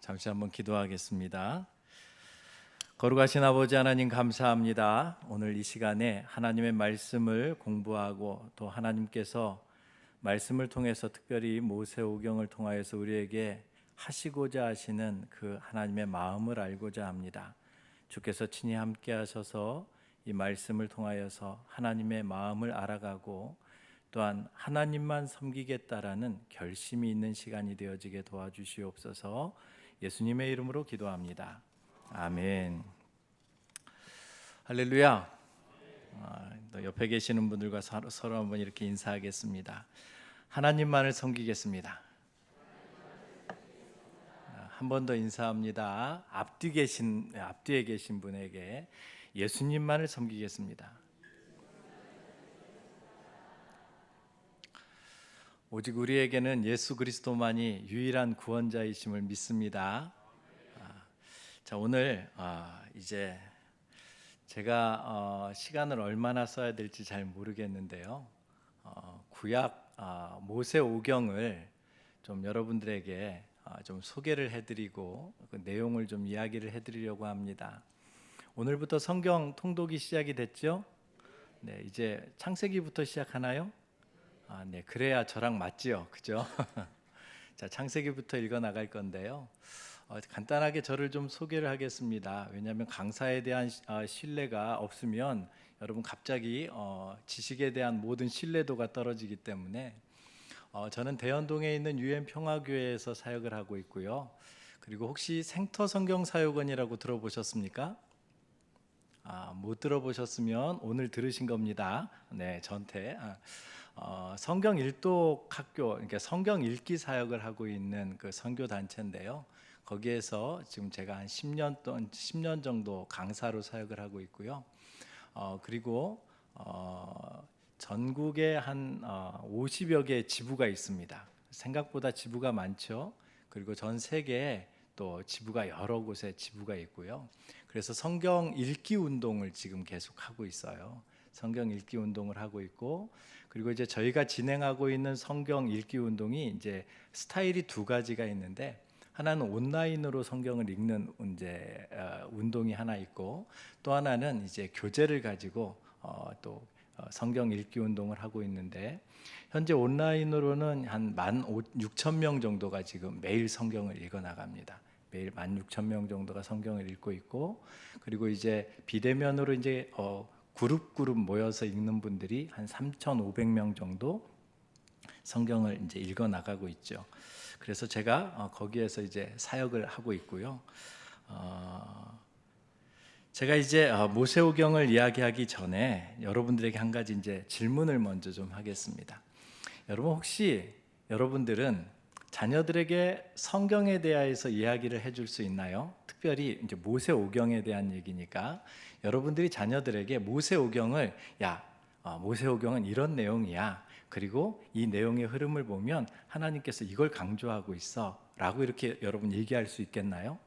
잠시 한번 기도하겠습니다. 거룩하신 아버지 하나님 감사합니다. 오늘 이 시간에 하나님의 말씀을 공부하고 또 하나님께서 말씀을 통해서 특별히 모세오경을 통하여서 우리에게 하시고자 하시는 그 하나님의 마음을 알고자 합니다. 주께서 친히 함께 하셔서 이 말씀을 통하여서 하나님의 마음을 알아가고 또한 하나님만 섬기겠다라는 결심이 있는 시간이 되어지게 도와주시옵소서. 예수님의 이름으로 기도합니다. 아멘. 할렐루야. 옆에 계시는 분들과 서로 한번 이렇게 인사하겠습니다. 하나님만을 섬기겠습니다. 한 번 더 인사합니다. 앞뒤에 계신 분에게 예수님만을 섬기겠습니다. 오직 우리에게는 예수 그리스도만이 유일한 구원자이심을 믿습니다. 자, 오늘 이제 제가 시간을 얼마나 써야 될지 잘 모르겠는데요. 구약 모세오경을 좀 여러분들에게 좀 소개를 해드리고 그 내용을 좀 이야기를 해드리려고 합니다. 오늘부터 성경 통독이 시작이 됐죠? 네, 이제 창세기부터 시작하나요? 네, 그래야 저랑 맞지요, 그죠? 자, 창세기부터 읽어 나갈 건데요. 간단하게 저를 좀 소개를 하겠습니다. 왜냐하면 강사에 대한 신뢰가 없으면 여러분 갑자기 지식에 대한 모든 신뢰도가 떨어지기 때문에 저는 대연동에 있는 유엔평화교회에서 사역을 하고 있고요. 그리고 혹시 생터성경사역원이라고 들어보셨습니까? 못 들어보셨으면 오늘 들으신 겁니다. 네, 전태. 성경 일독 학교, 그러니까 성경 읽기 사역을 하고 있는 그 선교 단체인데요. 거기에서 지금 제가 한 10년 정도 강사로 사역을 하고 있고요. 그리고 전국에 한 50여 개의 지부가 있습니다. 생각보다 지부가 많죠. 그리고 전 세계에 또 지부가 여러 곳에 지부가 있고요. 그래서 성경 읽기 운동을 지금 계속 하고 있어요. 성경 읽기 운동을 하고 있고, 그리고 이제 저희가 진행하고 있는 성경 읽기 운동이 이제 스타일이 두 가지가 있는데, 하나는 온라인으로 성경을 읽는 이제 운동이 하나 있고, 또 하나는 이제 교재를 가지고 또 성경 읽기 운동을 하고 있는데, 현재 온라인으로는 한 16,000명 정도가 지금 매일 성경을 읽어 나갑니다. 매일 16,000명 정도가 성경을 읽고 있고, 그리고 이제 비대면으로 이제 그룹 모여서 읽는 분들이 한 3,500명 정도 성경을 이제 읽어 나가고 있죠. 그래서 제가 거기에서 이제 사역을 하고 있고요. 제가 이제 모세오경을 이야기하기 전에 여러분들에게 한 가지 이제 질문을 먼저 좀 하겠습니다. 여러분 혹시 여러분들은 자녀들에게 성경에 대해서 이야기를 해줄 수 있나요? 특별히 이제 모세오경에 대한 얘기니까 여러분들이 자녀들에게 모세오경을 모세오경은 이런 내용이야. 그리고 이 내용의 흐름을 보면 하나님께서 이걸 강조하고 있어 라고 이렇게 여러분 얘기할 수 있겠나요?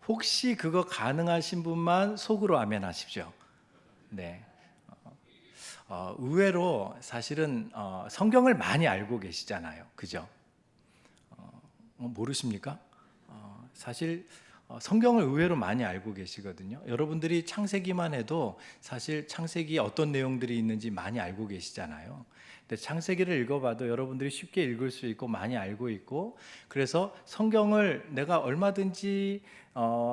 혹시 그거 가능하신 분만 속으로 아멘 하십시오. 네. 의외로 사실은 성경을 많이 알고 계시잖아요. 그죠? 모르십니까? 사실 성경을 의외로 많이 알고 계시거든요. 여러분들이 창세기만 해도 사실 창세기에 어떤 내용들이 있는지 많이 알고 계시잖아요. 근데 창세기를 읽어봐도 여러분들이 쉽게 읽을 수 있고 많이 알고 있고, 그래서 성경을 내가 얼마든지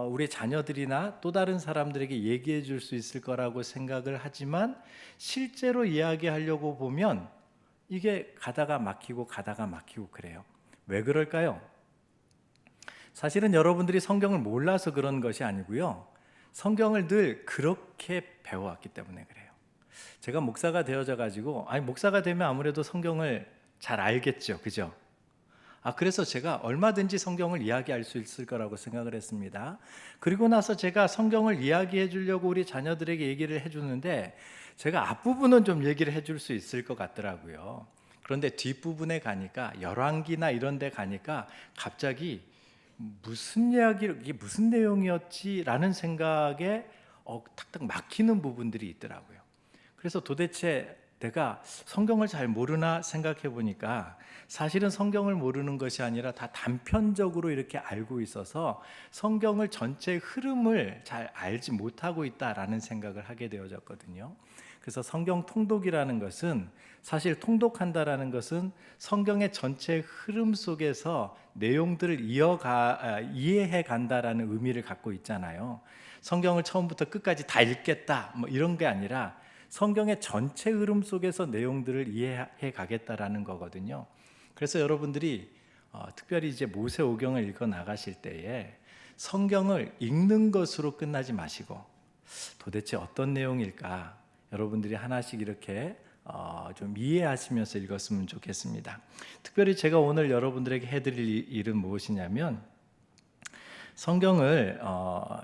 우리 자녀들이나 또 다른 사람들에게 얘기해 줄 수 있을 거라고 생각을 하지만 실제로 이야기하려고 보면 이게 가다가 막히고 그래요. 왜 그럴까요? 사실은 여러분들이 성경을 몰라서 그런 것이 아니고요. 성경을 늘 그렇게 배워왔기 때문에 그래요. 제가 목사가 되어져 가지고 목사가 되면 아무래도 성경을 잘 알겠죠. 그죠? 그래서 제가 얼마든지 성경을 이야기할 수 있을 거라고 생각을 했습니다. 그리고 나서 제가 성경을 이야기해 주려고 우리 자녀들에게 얘기를 해 주는데 제가 앞부분은 좀 얘기를 해 줄 수 있을 것 같더라고요. 그런데 뒷부분에 가니까 열왕기나 이런 데 가니까 갑자기 이게 무슨 내용이었지라는 생각에 탁탁 막히는 부분들이 있더라고요. 그래서 도대체 내가 성경을 잘 모르나 생각해 보니까 사실은 성경을 모르는 것이 아니라 다 단편적으로 이렇게 알고 있어서 성경을 전체의 흐름을 잘 알지 못하고 있다라는 생각을 하게 되어졌거든요. 그래서 성경 통독이라는 것은, 사실 통독한다라는 것은 성경의 전체 흐름 속에서 내용들을 이해해 간다라는 의미를 갖고 있잖아요. 성경을 처음부터 끝까지 다 읽겠다 뭐 이런 게 아니라 성경의 전체 흐름 속에서 내용들을 이해해 가겠다라는 거거든요. 그래서 여러분들이 특별히 이제 모세오경을 읽어 나가실 때에 성경을 읽는 것으로 끝나지 마시고 도대체 어떤 내용일까 여러분들이 하나씩 이렇게 좀 이해하시면서 읽었으면 좋겠습니다. 특별히 제가 오늘 여러분들에게 해드릴 일은 무엇이냐면, 성경을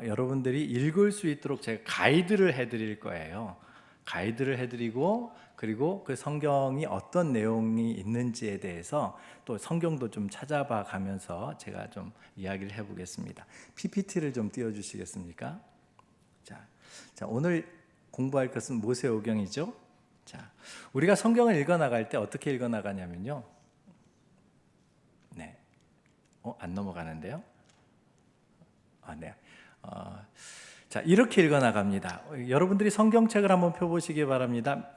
여러분들이 읽을 수 있도록 제가 가이드를 해드릴 거예요. 가이드를 해드리고, 그리고 그 성경이 어떤 내용이 있는지에 대해서 또 성경도 좀 찾아봐 가면서 제가 좀 이야기를 해보겠습니다. PPT를 좀 띄워주시겠습니까? 자, 오늘 공부할 것은 모세오경이죠. 자, 우리가 성경을 읽어 나갈 때 어떻게 읽어 나가냐면요. 네, 안 넘어가는데요. 네. 자, 이렇게 읽어 나갑니다. 여러분들이 성경책을 한번 펴보시기 바랍니다.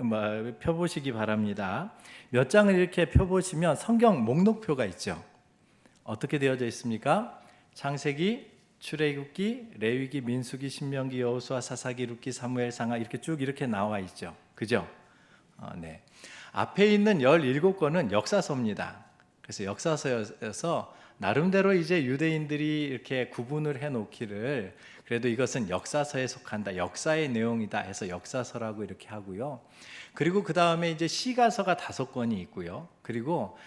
몇 장을 이렇게 펴보시면 성경 목록표가 있죠. 어떻게 되어져 있습니까? 창세기, 출애굽기, 레위기, 민수기, 신명기, 여호수아, 사사기, 룻기, 사무엘, 상하 이렇게 쭉 이렇게 나와 있죠. 그죠? 네. 앞에 있는 17권은 역사서입니다. 그래서 역사서여서 나름대로 이제 유대인들이 이렇게 구분을 해 놓기를, 그래도 이것은 역사서에 속한다, 역사의 내용이다 해서 역사서라고 이렇게 하고요. 그리고 그 다음에 이제 시가서가 5권이 있고요. 그리고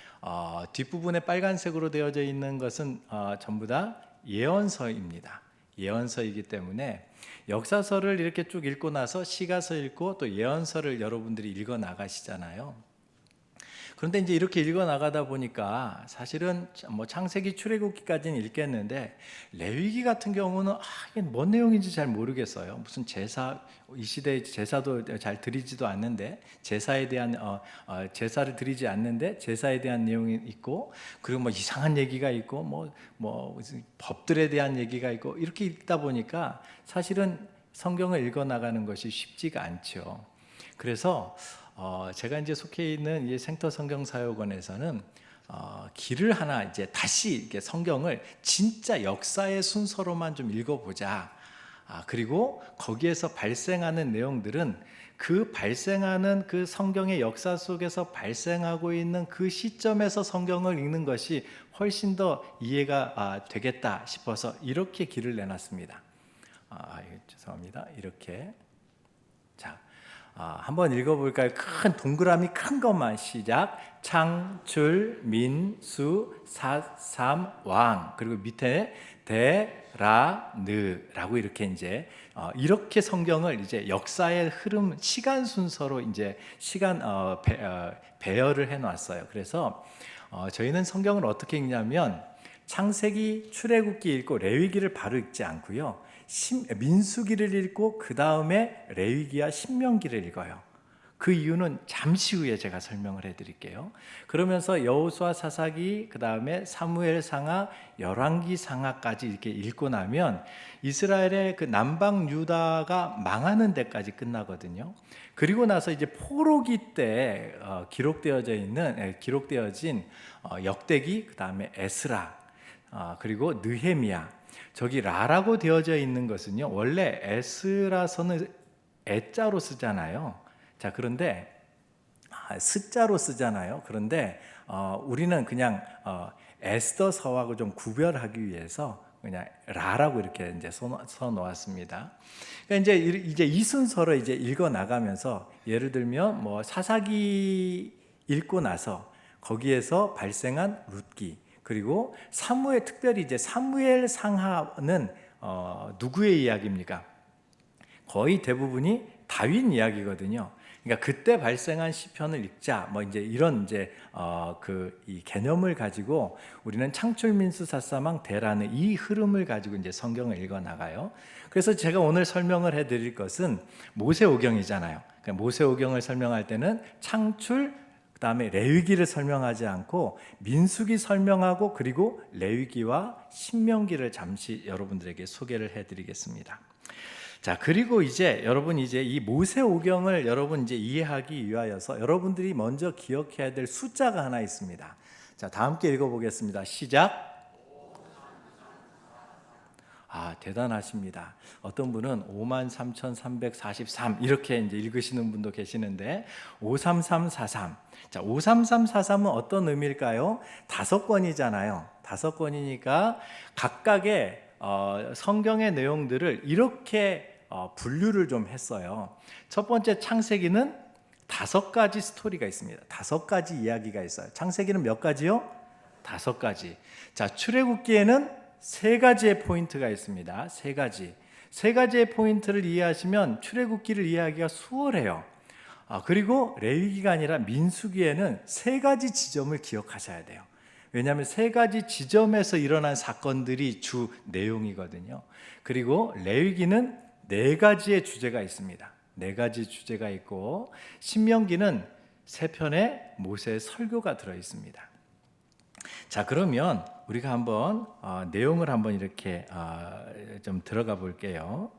뒷부분에 빨간색으로 되어져 있는 것은 전부 다 예언서입니다. 예언서이기 때문에 역사서를 이렇게 쭉 읽고 나서 시가서 읽고 또 예언서를 여러분들이 읽어 나가시잖아요. 그런데 이제 이렇게 읽어 나가다 보니까 사실은 뭐 창세기, 출애굽기까지는 읽겠는데 레위기 같은 경우는 이게 뭔 내용인지 잘 모르겠어요. 무슨 제사, 이 시대에 제사도 잘 드리지도 않는데 제사에 대한 제사를 드리지 않는데 제사에 대한 내용이 있고, 그리고 뭐 이상한 얘기가 있고 뭐 법들에 대한 얘기가 있고, 이렇게 읽다 보니까 사실은 성경을 읽어 나가는 것이 쉽지가 않죠. 그래서 제가 이제 속해 있는 이 생터 성경사역원에서는 길을 하나 이제 다시 이렇게 성경을 진짜 역사의 순서로만 좀 읽어보자. 그리고 거기에서 발생하는 내용들은 그 발생하는 그 성경의 역사 속에서 발생하고 있는 그 시점에서 성경을 읽는 것이 훨씬 더 이해가 되겠다 싶어서 이렇게 길을 내놨습니다. 죄송합니다. 이렇게. 자, 한번 읽어볼까요? 큰 동그라미 큰 것만 시작. 창출, 민수, 사삼, 왕. 그리고 밑에 데라느라고 이렇게 이제 이렇게 성경을 이제 역사의 흐름, 시간 순서로 이제 배열을 해놨어요. 그래서 저희는 성경을 어떻게 읽냐면 창세기, 출애굽기 읽고 레위기를 바로 읽지 않고요. 민수기를 읽고 그 다음에 레위기와 신명기를 읽어요. 그 이유는 잠시 후에 제가 설명을 해드릴게요. 그러면서 여호수아, 사사기, 그 다음에 사무엘 상하, 열왕기 상하까지 이렇게 읽고 나면 이스라엘의 그 남방 유다가 망하는 데까지 끝나거든요. 그리고 나서 이제 포로기 때 기록되어진 역대기, 그 다음에 에스라, 그리고 느헤미야. 저기 라라고 되어져 있는 것은요, 원래 에스라서는 에자로 쓰잖아요. 자, 그런데 스자로 쓰잖아요. 그런데 우리는 그냥 에스더서하고 좀 구별하기 위해서 그냥 라라고 이렇게 이제 써 놓았습니다. 그러니까 이제 이 순서로 이제 읽어 나가면서, 예를 들면 뭐 사사기 읽고 나서 거기에서 발생한 룻기, 그리고 사무엘, 특별히 이제 사무엘 상하는 누구의 이야기입니까? 거의 대부분이 다윗 이야기거든요. 그러니까 그때 발생한 시편을 읽자, 뭐 이제 이런 이제 이 개념을 가지고 우리는 창출, 민수, 사사망, 대라는 이 흐름을 가지고 이제 성경을 읽어 나가요. 그래서 제가 오늘 설명을 해드릴 것은 모세오경이잖아요. 그러니까 모세오경을 설명할 때는 창출, 그다음에 레위기를 설명하지 않고 민수기 설명하고 그리고 레위기와 신명기를 잠시 여러분들에게 소개를 해드리겠습니다. 자, 그리고 이제 여러분 이제 이 모세오경을 여러분 이제 이해하기 위하여서 여러분들이 먼저 기억해야 될 숫자가 하나 있습니다. 자, 다 함께 읽어보겠습니다. 시작. 대단하십니다. 어떤 분은 53,343 이렇게 이제 읽으시는 분도 계시는데 53343. 자, 53343은 어떤 의미일까요? 5권이잖아요. 5권이니까 각각의 성경의 내용들을 이렇게 분류를 좀 했어요. 첫 번째 창세기는 5가지 스토리가 있습니다. 5가지 이야기가 있어요. 창세기는 몇 가지요? 5가지. 자, 출애굽기에는 3가지의 포인트가 있습니다. 3가지의 포인트를 이해하시면 출애굽기를 이해하기가 수월해요. 그리고 레위기가 아니라 민수기에는 3가지 지점을 기억하셔야 돼요. 왜냐하면 3가지 지점에서 일어난 사건들이 주 내용이거든요. 그리고 레위기는 4가지의 주제가 있습니다. 4가지 주제가 있고 신명기는 3편의 모세의 설교가 들어 있습니다. 자, 그러면 우리가 한번 내용을 한번 이렇게 좀 들어가 볼게요.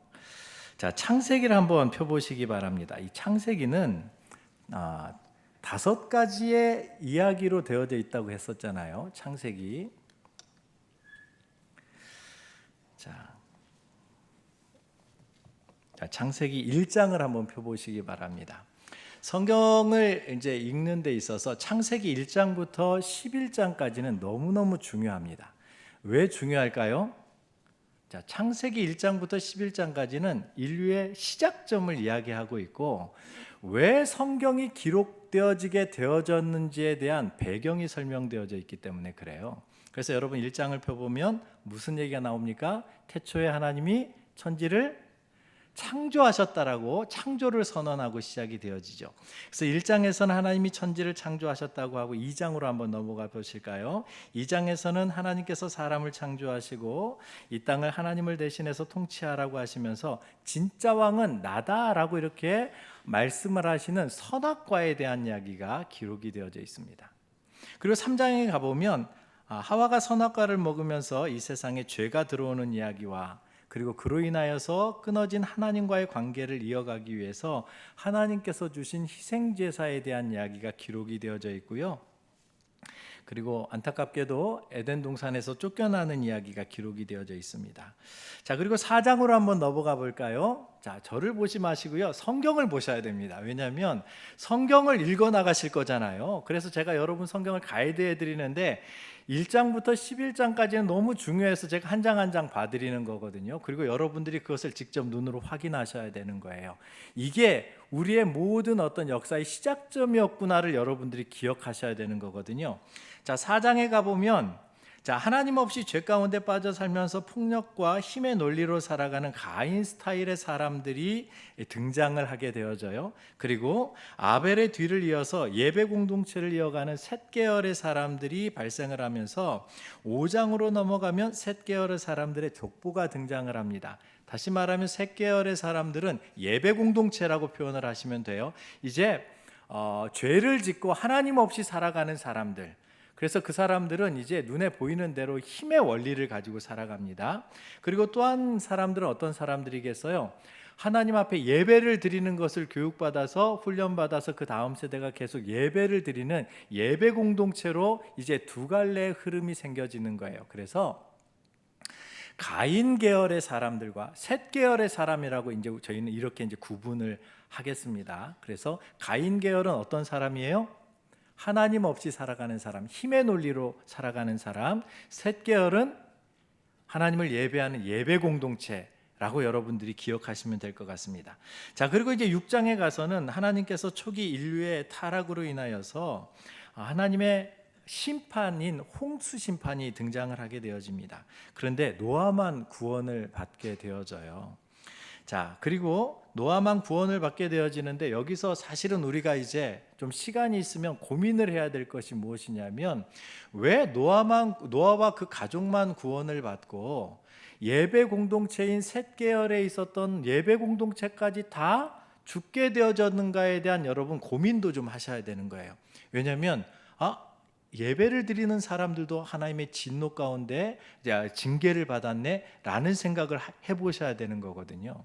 자, 창세기를 한번 펴보시기 바랍니다. 이 창세기는 5가지의 이야기로 되어져 있다고 했었잖아요. 창세기. 자, 창세기 1장을 한번 펴보시기 바랍니다. 성경을 이제 읽는 데 있어서 창세기 1장부터 11장까지는 너무너무 중요합니다. 왜 중요할까요? 자, 창세기 1장부터 11장까지는 인류의 시작점을 이야기하고 있고 왜 성경이 기록되어지게 되어졌는지에 대한 배경이 설명되어져 있기 때문에 그래요. 그래서 여러분 1장을 펴보면 무슨 얘기가 나옵니까? 태초에 하나님이 천지를 창조하셨다라고 창조를 선언하고 시작이 되어지죠. 그래서 1장에서는 하나님이 천지를 창조하셨다고 하고 2장으로 한번 넘어가 보실까요? 2장에서는 하나님께서 사람을 창조하시고 이 땅을 하나님을 대신해서 통치하라고 하시면서 진짜 왕은 나다라고 이렇게 말씀을 하시는 선악과에 대한 이야기가 기록이 되어져 있습니다. 그리고 3장에 가보면 하와가 선악과를 먹으면서 이 세상에 죄가 들어오는 이야기와 그리고 그로 인하여서 끊어진 하나님과의 관계를 이어가기 위해서 하나님께서 주신 희생제사에 대한 이야기가 기록이 되어져 있고요. 그리고 안타깝게도 에덴 동산에서 쫓겨나는 이야기가 기록이 되어져 있습니다. 자, 그리고 4장으로 한번 넘어가 볼까요? 자, 저를 보지 마시고요. 성경을 보셔야 됩니다. 왜냐하면 성경을 읽어 나가실 거잖아요. 그래서 제가 여러분 성경을 가이드해 드리는데 1장부터 11장까지는 너무 중요해서 제가 한 장 한 장 봐드리는 거거든요. 그리고 여러분들이 그것을 직접 눈으로 확인하셔야 되는 거예요. 이게 우리의 모든 어떤 역사의 시작점이었구나를 여러분들이 기억하셔야 되는 거거든요. 자, 4장에 가보면 하나님 없이 죄 가운데 빠져 살면서 폭력과 힘의 논리로 살아가는 가인 스타일의 사람들이 등장을 하게 되어져요. 그리고 아벨의 뒤를 이어서 예배 공동체를 이어가는 셋 계열의 사람들이 발생을 하면서 5장으로 넘어가면 셋 계열의 사람들의 족보가 등장을 합니다. 다시 말하면 셋 계열의 사람들은 예배 공동체라고 표현을 하시면 돼요. 이제 죄를 짓고 하나님 없이 살아가는 사람들, 그래서 그 사람들은 이제 눈에 보이는 대로 힘의 원리를 가지고 살아갑니다. 그리고 또 한 사람들은 어떤 사람들이겠어요? 하나님 앞에 예배를 드리는 것을 교육받아서 훈련받아서 그 다음 세대가 계속 예배를 드리는 예배 공동체로 이제 두 갈래의 흐름이 생겨지는 거예요. 그래서 가인 계열의 사람들과 셋 계열의 사람이라고 이제 저희는 이렇게 이제 구분을 하겠습니다. 그래서 가인 계열은 어떤 사람이에요? 하나님 없이 살아가는 사람, 힘의 논리로 살아가는 사람. 셋 계열은 하나님을 예배하는 예배 공동체라고 여러분들이 기억하시면 될 것 같습니다. 자, 그리고 이제 6장에 가서는 하나님께서 초기 인류의 타락으로 인하여서 하나님의 심판인 홍수 심판이 등장을 하게 되어집니다. 그런데 노아만 구원을 받게 되어져요. 자, 그리고 노아만 구원을 받게 되어지는데 여기서 사실은 우리가 이제 좀 시간이 있으면 고민을 해야 될 것이 무엇이냐면 왜 노아와 그 가족만 구원을 받고 예배 공동체인 셋 계열에 있었던 예배 공동체까지 다 죽게 되어졌는가에 대한 여러분 고민도 좀 하셔야 되는 거예요. 왜냐하면 예배를 드리는 사람들도 하나님의 진노 가운데 징계를 받았네 라는 생각을 해보셔야 되는 거거든요.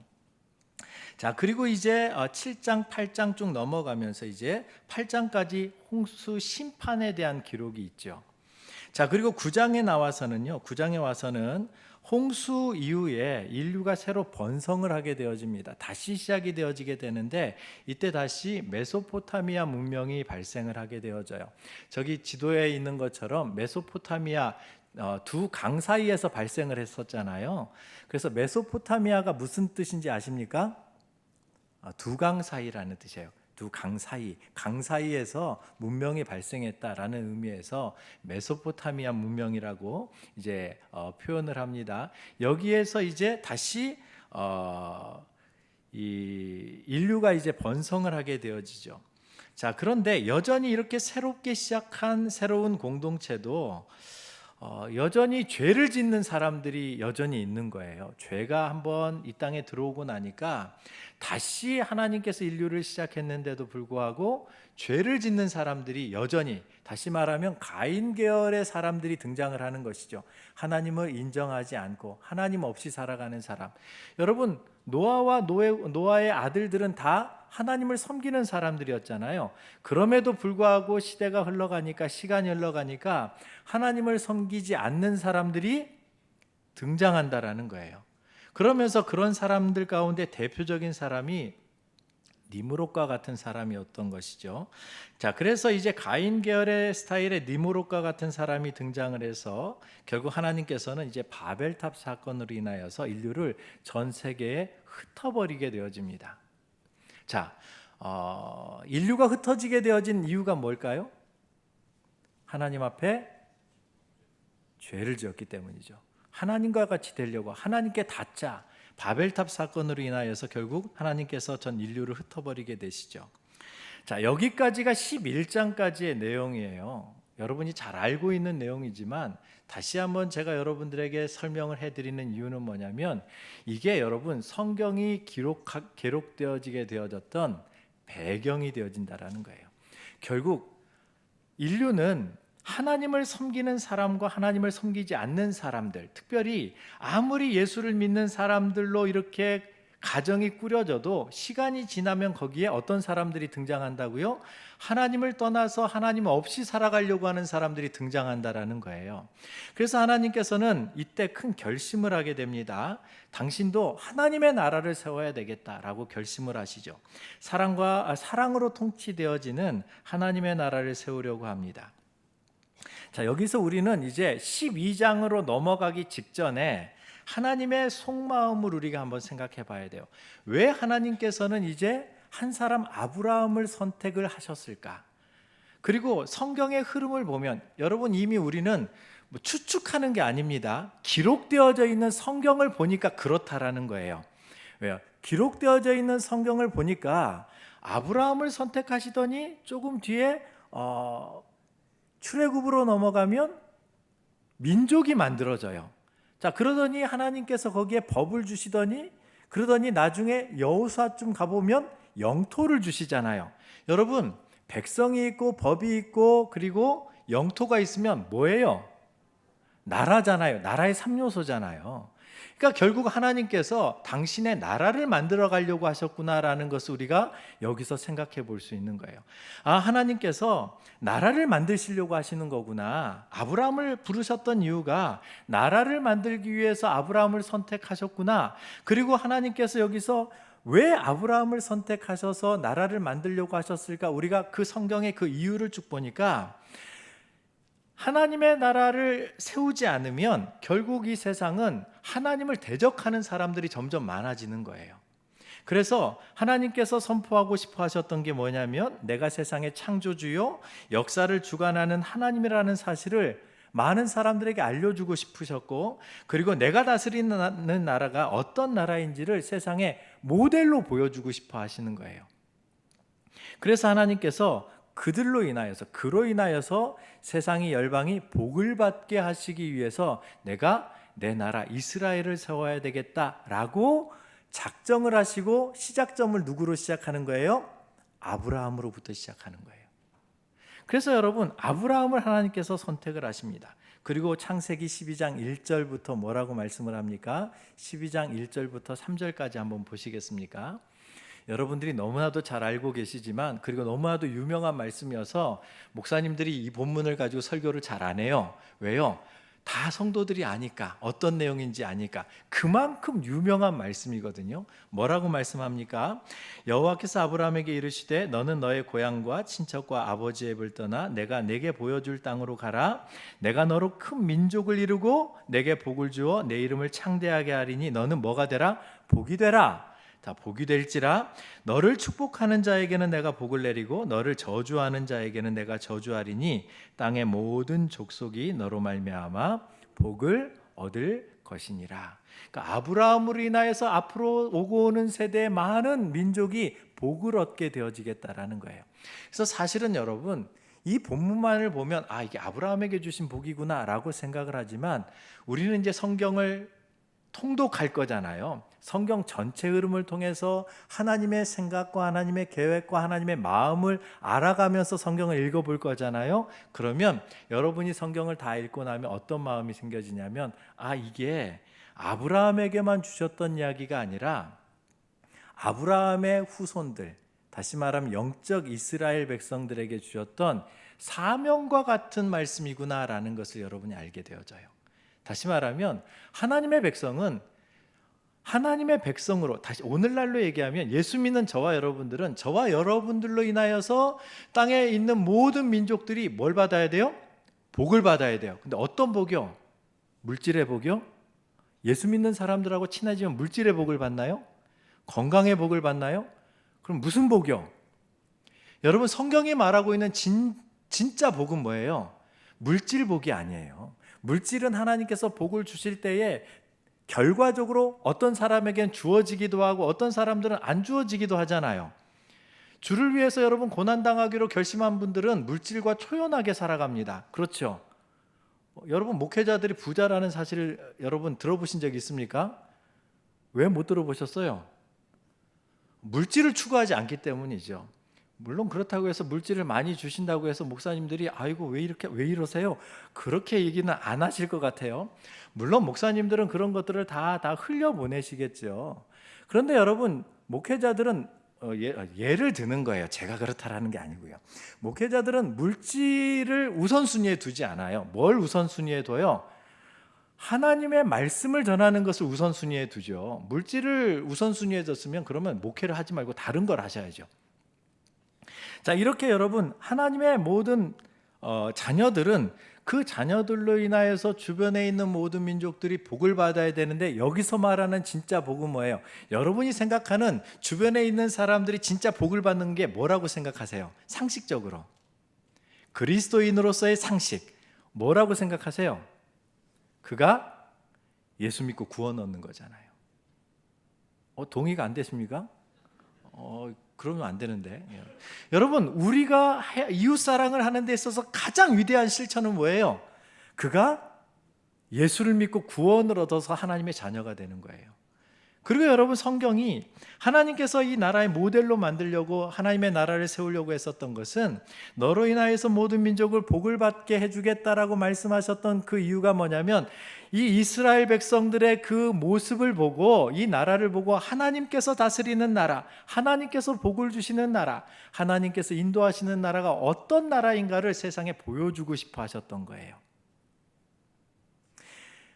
자, 그리고 이제 7장 8장 쭉 넘어가면서 이제 8장까지 홍수 심판에 대한 기록이 있죠. 자, 그리고 9장에 와서는 홍수 이후에 인류가 새로 번성을 하게 되어집니다. 다시 시작이 되어지게 되는데 이때 다시 메소포타미아 문명이 발생을 하게 되어져요. 저기 지도에 있는 것처럼 메소포타미아 두 강 사이에서 발생을 했었잖아요. 그래서 메소포타미아가 무슨 뜻인지 아십니까? 두 강 사이라는 뜻이에요. 두 강 사이, 강 사이에서 문명이 발생했다라는 의미에서 메소포타미아 문명이라고 이제 표현을 합니다. 여기에서 이제 다시 이 인류가 이제 번성을 하게 되어지죠. 자, 그런데 여전히 이렇게 새롭게 시작한 새로운 공동체도 여전히 죄를 짓는 사람들이 여전히 있는 거예요. 죄가 한번 이 땅에 들어오고 나니까 다시 하나님께서 인류를 시작했는데도 불구하고 죄를 짓는 사람들이 여전히, 다시 말하면 가인 계열의 사람들이 등장을 하는 것이죠. 하나님을 인정하지 않고 하나님 없이 살아가는 사람. 여러분, 노아와 노아의 아들들은 다 하나님을 섬기는 사람들이었잖아요. 그럼에도 불구하고 시대가 흘러가니까, 시간이 흘러가니까 하나님을 섬기지 않는 사람들이 등장한다라는 거예요. 그러면서 그런 사람들 가운데 대표적인 사람이 니므롯과 같은 사람이었던 것이죠. 자, 그래서 이제 가인 계열의 스타일의 니므롯과 같은 사람이 등장을 해서 결국 하나님께서는 이제 바벨탑 사건으로 인하여서 인류를 전 세계에 흩어버리게 되어집니다. 자, 인류가 흩어지게 되어진 이유가 뭘까요? 하나님 앞에 죄를 지었기 때문이죠. 하나님과 같이 되려고, 하나님께 닿자, 바벨탑 사건으로 인하여서 결국 하나님께서 전 인류를 흩어버리게 되시죠. 자, 여기까지가 11장까지의 내용이에요. 여러분이 잘 알고 있는 내용이지만 다시 한번 제가 여러분들에게 설명을 해드리는 이유는 뭐냐면, 이게 여러분 성경이 기록되어지게 되어졌던 배경이 되어진다라는 거예요. 결국 인류는 하나님을 섬기는 사람과 하나님을 섬기지 않는 사람들, 특별히 아무리 예수를 믿는 사람들로 이렇게 가정이 꾸려져도 시간이 지나면 거기에 어떤 사람들이 등장한다고요? 하나님을 떠나서 하나님 없이 살아가려고 하는 사람들이 등장한다라는 거예요. 그래서 하나님께서는 이때 큰 결심을 하게 됩니다. 당신도 하나님의 나라를 세워야 되겠다라고 결심을 하시죠. 사랑으로 통치되어지는 하나님의 나라를 세우려고 합니다. 자, 여기서 우리는 이제 12장으로 넘어가기 직전에 하나님의 속마음을 우리가 한번 생각해 봐야 돼요. 왜 하나님께서는 이제 한 사람 아브라함을 선택을 하셨을까? 그리고 성경의 흐름을 보면 여러분, 이미 우리는 추측하는 게 아닙니다. 기록되어져 있는 성경을 보니까 그렇다라는 거예요. 왜요? 기록되어져 있는 성경을 보니까 아브라함을 선택하시더니 조금 뒤에 출애굽으로 넘어가면 민족이 만들어져요. 자, 그러더니 하나님께서 거기에 법을 주시더니, 그러더니 나중에 여호수아쯤 가보면 영토를 주시잖아요. 여러분, 백성이 있고 법이 있고 그리고 영토가 있으면 뭐예요? 나라잖아요. 나라의 3요소잖아요. 그러니까 결국 하나님께서 당신의 나라를 만들어 가려고 하셨구나라는 것을 우리가 여기서 생각해 볼 수 있는 거예요. 하나님께서 나라를 만드시려고 하시는 거구나. 아브라함을 부르셨던 이유가 나라를 만들기 위해서 아브라함을 선택하셨구나. 그리고 하나님께서 여기서 왜 아브라함을 선택하셔서 나라를 만들려고 하셨을까? 우리가 그 성경의 그 이유를 쭉 보니까 하나님의 나라를 세우지 않으면 결국 이 세상은 하나님을 대적하는 사람들이 점점 많아지는 거예요. 그래서 하나님께서 선포하고 싶어 하셨던 게 뭐냐면, 내가 세상의 창조주요 역사를 주관하는 하나님이라는 사실을 많은 사람들에게 알려주고 싶으셨고, 그리고 내가 다스리는 나라가 어떤 나라인지를 세상에 모델로 보여주고 싶어 하시는 거예요. 그래서 하나님께서 그로 인하여서 세상의 열방이 복을 받게 하시기 위해서 내가 내 나라 이스라엘을 세워야 되겠다라고 작정을 하시고 시작점을 누구로 시작하는 거예요? 아브라함으로부터 시작하는 거예요. 그래서 여러분, 아브라함을 하나님께서 선택을 하십니다. 그리고 창세기 12장 1절부터 뭐라고 말씀을 합니까? 12장 1절부터 3절까지 한번 보시겠습니까? 여러분들이 너무나도 잘 알고 계시지만, 그리고 너무나도 유명한 말씀이어서 목사님들이 이 본문을 가지고 설교를 잘 안 해요. 왜요? 다 성도들이 아니까, 어떤 내용인지 아니까. 그만큼 유명한 말씀이거든요. 뭐라고 말씀합니까? 여호와께서 아브라함에게 이르시되 너는 너의 고향과 친척과 아버지의 집을 떠나 내가 내게 보여줄 땅으로 가라. 내가 너로 큰 민족을 이루고 내게 복을 주어 내 이름을 창대하게 하리니 너는 뭐가 되라? 복이 되라. 자, 복이 될지라 너를 축복하는 자에게는 내가 복을 내리고 너를 저주하는 자에게는 내가 저주하리니 땅의 모든 족속이 너로 말미암아 복을 얻을 것이니라. 그러니까 아브라함으로 인하여서 앞으로 오고 오는 세대의 많은 민족이 복을 얻게 되어지겠다라는 거예요. 그래서 사실은 여러분, 이 본문만을 보면 이게 아브라함에게 주신 복이구나 라고 생각을 하지만, 우리는 이제 성경을 통독할 거잖아요. 성경 전체 흐름을 통해서 하나님의 생각과 하나님의 계획과 하나님의 마음을 알아가면서 성경을 읽어볼 거잖아요. 그러면 여러분이 성경을 다 읽고 나면 어떤 마음이 생겨지냐면, 이게 아브라함에게만 주셨던 이야기가 아니라 아브라함의 후손들, 다시 말하면 영적 이스라엘 백성들에게 주셨던 사명과 같은 말씀이구나라는 것을 여러분이 알게 되어져요. 다시 말하면 하나님의 백성은 하나님의 백성으로, 다시 오늘날로 얘기하면 예수 믿는 저와 여러분들은 저와 여러분들로 인하여서 땅에 있는 모든 민족들이 뭘 받아야 돼요? 복을 받아야 돼요. 근데 어떤 복이요? 물질의 복이요? 예수 믿는 사람들하고 친해지면 물질의 복을 받나요? 건강의 복을 받나요? 그럼 무슨 복이요? 여러분, 성경이 말하고 있는 진짜 복은 뭐예요? 물질 복이 아니에요. 물질은 하나님께서 복을 주실 때에 결과적으로 어떤 사람에겐 주어지기도 하고 어떤 사람들은 안 주어지기도 하잖아요. 주를 위해서 여러분 고난당하기로 결심한 분들은 물질과 초연하게 살아갑니다. 그렇죠? 여러분, 목회자들이 부자라는 사실을 여러분 들어보신 적 있습니까? 왜 못 들어보셨어요? 물질을 추구하지 않기 때문이죠. 물론 그렇다고 해서 물질을 많이 주신다고 해서 목사님들이 아이고 왜 이러세요? 그렇게 얘기는 안 하실 것 같아요. 물론 목사님들은 그런 것들을 다 흘려보내시겠죠. 그런데 여러분, 목회자들은 예를 드는 거예요. 제가 그렇다라는 게 아니고요. 목회자들은 물질을 우선순위에 두지 않아요. 뭘 우선순위에 둬요? 하나님의 말씀을 전하는 것을 우선순위에 두죠. 물질을 우선순위에 뒀으면 그러면 목회를 하지 말고 다른 걸 하셔야죠. 자, 이렇게 여러분, 하나님의 모든 자녀들은 그 자녀들로 인하여서 주변에 있는 모든 민족들이 복을 받아야 되는데, 여기서 말하는 진짜 복은 뭐예요? 여러분이 생각하는 주변에 있는 사람들이 진짜 복을 받는 게 뭐라고 생각하세요? 상식적으로, 그리스도인으로서의 상식, 뭐라고 생각하세요? 그가 예수 믿고 구원 얻는 거잖아요. 동의가 안 되십니까? 그러면 안 되는데. 여러분, 우리가 이웃사랑을 하는 데 있어서 가장 위대한 실천은 뭐예요? 그가 예수를 믿고 구원을 얻어서 하나님의 자녀가 되는 거예요. 그리고 여러분, 성경이 하나님께서 이 나라의 모델로 만들려고 하나님의 나라를 세우려고 했었던 것은 너로 인하여서 모든 민족을 복을 받게 해주겠다라고 말씀하셨던 그 이유가 뭐냐면, 이 이스라엘 백성들의 그 모습을 보고, 이 나라를 보고 하나님께서 다스리는 나라, 하나님께서 복을 주시는 나라, 하나님께서 인도하시는 나라가 어떤 나라인가를 세상에 보여주고 싶어 하셨던 거예요.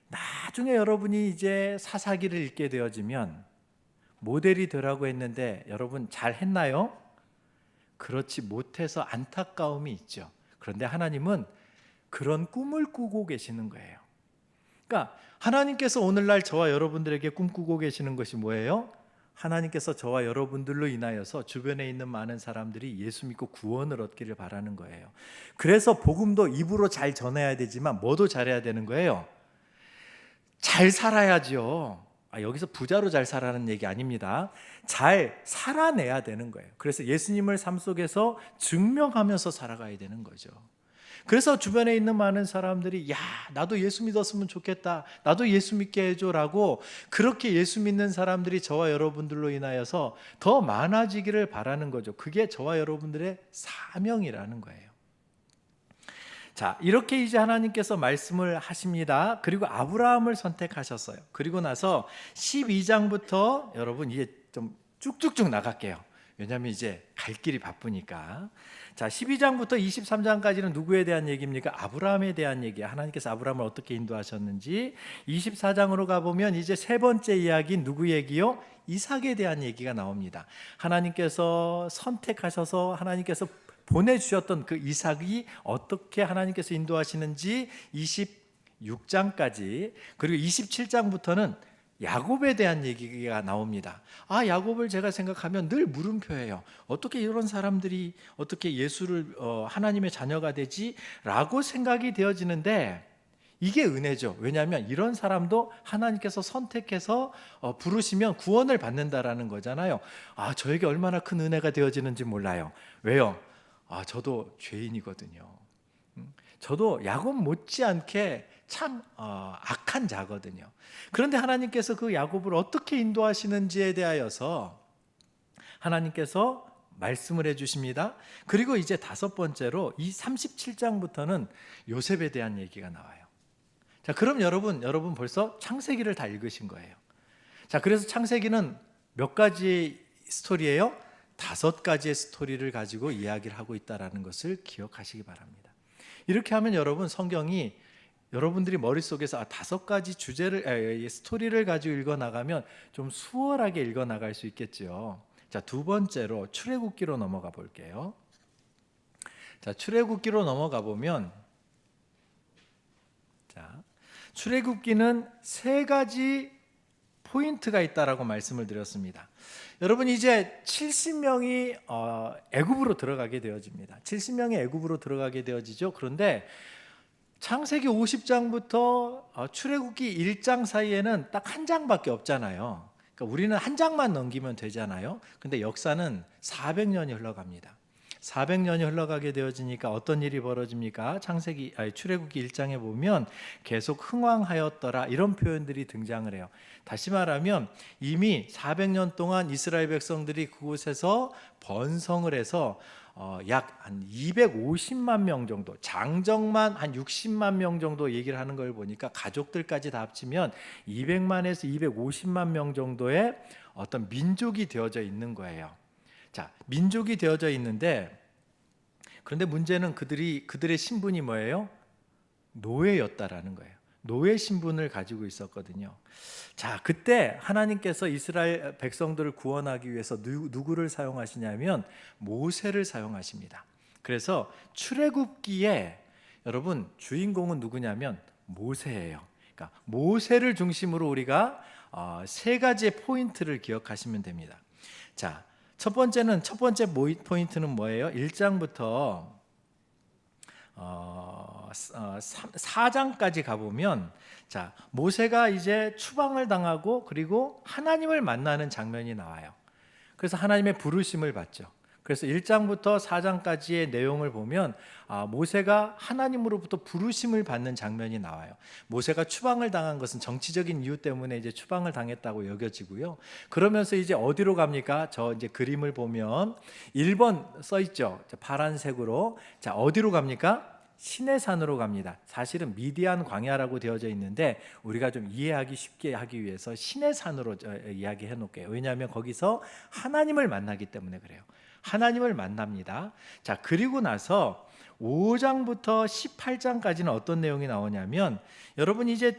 나중에 여러분이 이제 사사기를 읽게 되어지면 모델이 되라고 했는데 여러분 잘 했나요? 그렇지 못해서 안타까움이 있죠. 그런데 하나님은 그런 꿈을 꾸고 계시는 거예요. 그러니까 하나님께서 오늘날 저와 여러분들에게 꿈꾸고 계시는 것이 뭐예요? 하나님께서 저와 여러분들로 인하여서 주변에 있는 많은 사람들이 예수 믿고 구원을 얻기를 바라는 거예요. 그래서 복음도 입으로 잘 전해야 되지만 뭐도 잘해야 되는 거예요? 잘 살아야죠. 여기서 부자로 잘 살아라는 얘기 아닙니다. 잘 살아내야 되는 거예요. 그래서 예수님을 삶 속에서 증명하면서 살아가야 되는 거죠. 그래서 주변에 있는 많은 사람들이 야, 나도 예수 믿었으면 좋겠다, 나도 예수 믿게 해줘라고, 그렇게 예수 믿는 사람들이 저와 여러분들로 인하여서 더 많아지기를 바라는 거죠. 그게 저와 여러분들의 사명이라는 거예요. 자, 이렇게 이제 하나님께서 말씀을 하십니다. 그리고 아브라함을 선택하셨어요. 그리고 나서 12장부터 여러분 이게 좀 쭉쭉쭉 나갈게요. 왜냐하면 이제 갈 길이 바쁘니까. 자, 12장부터 23장까지는 누구에 대한 얘기입니까? 아브라함에 대한 얘기예요. 하나님께서 아브라함을 어떻게 인도하셨는지. 24장으로 가보면 이제 세 번째 이야기인 누구 얘기요? 이삭에 대한 얘기가 나옵니다. 하나님께서 선택하셔서 하나님께서 보내주셨던 그 이삭이 어떻게 하나님께서 인도하시는지 26장까지, 그리고 27장부터는 야곱에 대한 얘기가 나옵니다. 야곱을 제가 생각하면 늘 물음표예요. 어떻게 이런 사람들이 어떻게 예수를 하나님의 자녀가 되지? 라고 생각이 되어지는데 이게 은혜죠. 왜냐하면 이런 사람도 하나님께서 선택해서 부르시면 구원을 받는다라는 거잖아요. 저에게 얼마나 큰 은혜가 되어지는지 몰라요. 왜요? 저도 죄인이거든요. 저도 야곱 못지않게 참 악한 자거든요. 그런데 하나님께서 그 야곱을 어떻게 인도하시는지에 대하여서 하나님께서 말씀을 해주십니다. 그리고 이제 다섯 번째로 이 37장부터는 요셉에 대한 얘기가 나와요. 자, 그럼 여러분 벌써 창세기를 다 읽으신 거예요. 자, 그래서 창세기는 몇 가지 스토리예요? 5가지의 스토리를 가지고 이야기를 하고 있다는 것을 기억하시기 바랍니다. 이렇게 하면 여러분 성경이 여러분들이 머릿속에서 5가지 주제를 스토리를 가지고 읽어나가면 좀 수월하게 읽어나갈 수 있겠죠. 자, 두 번째로 출애굽기로 넘어가 볼게요. 자, 출애굽기로 넘어가 보면 출애굽기는 3가지 포인트가 있다라고 말씀을 드렸습니다. 여러분 이제 70명이 애굽으로 들어가게 되어집니다. 70명이 애굽으로 들어가게 되어지죠. 그런데 창세기 50장부터 출애굽기 1장 사이에는 딱 한 장밖에 없잖아요. 그러니까 우리는 한 장만 넘기면 되잖아요. 근데 역사는 400년이 흘러갑니다. 400년이 흘러가게 되어지니까 어떤 일이 벌어집니까? 출애굽기 1장에 보면 계속 흥왕하였더라 이런 표현들이 등장을 해요. 다시 말하면 이미 400년 동안 이스라엘 백성들이 그곳에서 번성을 해서 약 한 250만 명 정도, 장정만 한 60만 명 정도 얘기를 하는 걸 보니까 가족들까지 다 합치면 200만에서 250만 명 정도의 어떤 민족이 되어져 있는 거예요. 자, 민족이 되어져 있는데, 그런데 문제는 그들의 신분이 뭐예요? 노예였다라는 거예요. 노예 신분을 가지고 있었거든요. 자, 그때 하나님께서 이스라엘 백성들을 구원하기 위해서 누구를 사용하시냐면 모세를 사용하십니다. 그래서 출애굽기에 여러분 주인공은 누구냐면 모세예요. 그러니까 모세를 중심으로 우리가 3가지의 포인트를 기억하시면 됩니다. 자, 첫 번째 포인트는 뭐예요? 1장부터 4장까지 가보면, 자, 모세가 이제 추방을 당하고 그리고 하나님을 만나는 장면이 나와요. 그래서 하나님의 부르심을 받죠. 그래서 1장부터 4장까지의 내용을 보면 모세가 하나님으로부터 부르심을 받는 장면이 나와요. 모세가 추방을 당한 것은 정치적인 이유 때문에 이제 추방을 당했다고 여겨지고요. 그러면서 이제 어디로 갑니까? 저 이제 그림을 보면 1번 써 있죠. 파란색으로. 자, 어디로 갑니까? 시내산으로 갑니다. 사실은 미디안 광야라고 되어져 있는데 우리가 좀 이해하기 쉽게 하기 위해서 시내산으로 이야기해 놓을게요. 왜냐하면 거기서 하나님을 만나기 때문에 그래요. 하나님을 만납니다. 자, 그리고 나서 5장부터 18장까지는 어떤 내용이 나오냐면, 여러분 이제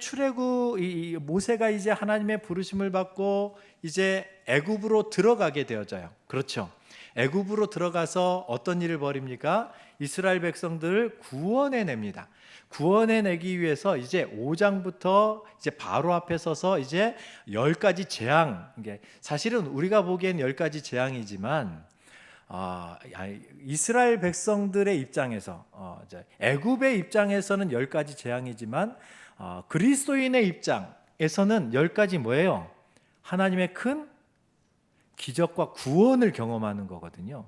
모세가 이제 하나님의 부르심을 받고 이제 애굽으로 들어가게 되어져요. 그렇죠? 애굽으로 들어가서 어떤 일을 벌입니까? 이스라엘 백성들을 구원해 냅니다. 구원해 내기 위해서 이제 5장부터 이제 바로 앞에 서서 이제 10가지 재앙, 이게 사실은 우리가 보기엔 10가지 재앙이지만 이스라엘 백성들의 입장에서 애굽의 입장에서는 10가지 재앙이지만 그리스도인의 입장에서는 10가지 뭐예요? 하나님의 큰 기적과 구원을 경험하는 거거든요.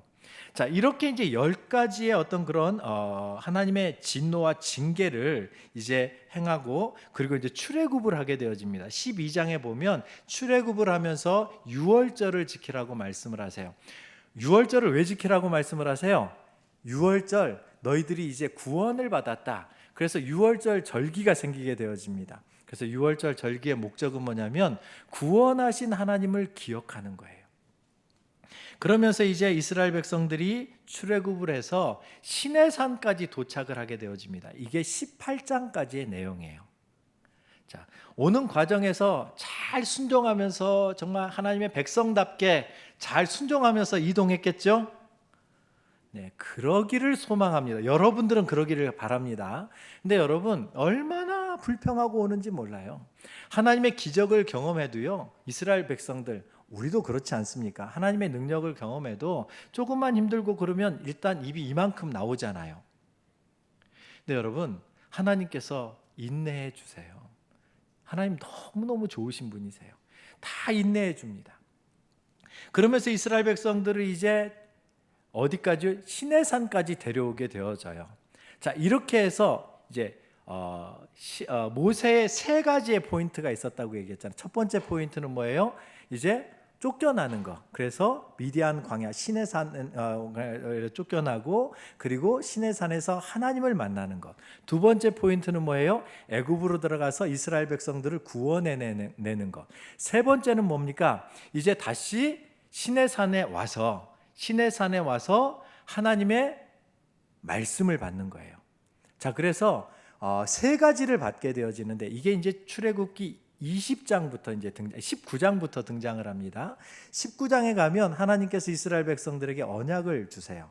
자, 이렇게 이제 10가지의 어떤 그런 하나님의 진노와 징계를 이제 행하고, 그리고 이제 출애굽을 하게 되어집니다. 12장에 보면 출애굽을 하면서 유월절을 지키라고 말씀을 하세요. 유월절을 왜 지키라고 말씀을 하세요? 유월절, 너희들이 이제 구원을 받았다. 그래서 유월절 절기가 생기게 되어집니다. 그래서 유월절 절기의 목적은 뭐냐면 구원하신 하나님을 기억하는 거예요. 그러면서 이제 이스라엘 백성들이 출애굽을 해서 시내산까지 도착을 하게 되어집니다. 이게 18장까지의 내용이에요. 자, 오는 과정에서 잘 순종하면서 정말 하나님의 백성답게 잘 순종하면서 이동했겠죠? 네, 그러기를 소망합니다. 여러분들은 그러기를 바랍니다. 근데 여러분, 얼마나 불평하고 오는지 몰라요. 하나님의 기적을 경험해도요, 이스라엘 백성들, 우리도 그렇지 않습니까? 하나님의 능력을 경험해도 조금만 힘들고 그러면 일단 입이 이만큼 나오잖아요. 근데 여러분, 하나님께서 인내해 주세요. 하나님 너무너무 좋으신 분이세요. 다 인내해 줍니다. 그러면서 이스라엘 백성들을 이제 어디까지? 시내산까지 데려오게 되어져요. 자, 이렇게 해서 이제 모세의 3가지의 포인트가 있었다고 얘기했잖아요. 첫 번째 포인트는 뭐예요? 이제 쫓겨나는 거. 그래서 미디안 광야 시내산 쫓겨나고, 그리고 시내산에서 하나님을 만나는 것. 두 번째 포인트는 뭐예요? 애굽으로 들어가서 이스라엘 백성들을 구원해내는 것. 세 번째는 뭡니까? 이제 다시 시내산에 와서 하나님의 말씀을 받는 거예요. 자, 그래서 3가지를 받게 되어지는데, 이게 이제 출애굽기 20장부터 이제 19장부터 등장을 합니다. 19장에 가면 하나님께서 이스라엘 백성들에게 언약을 주세요.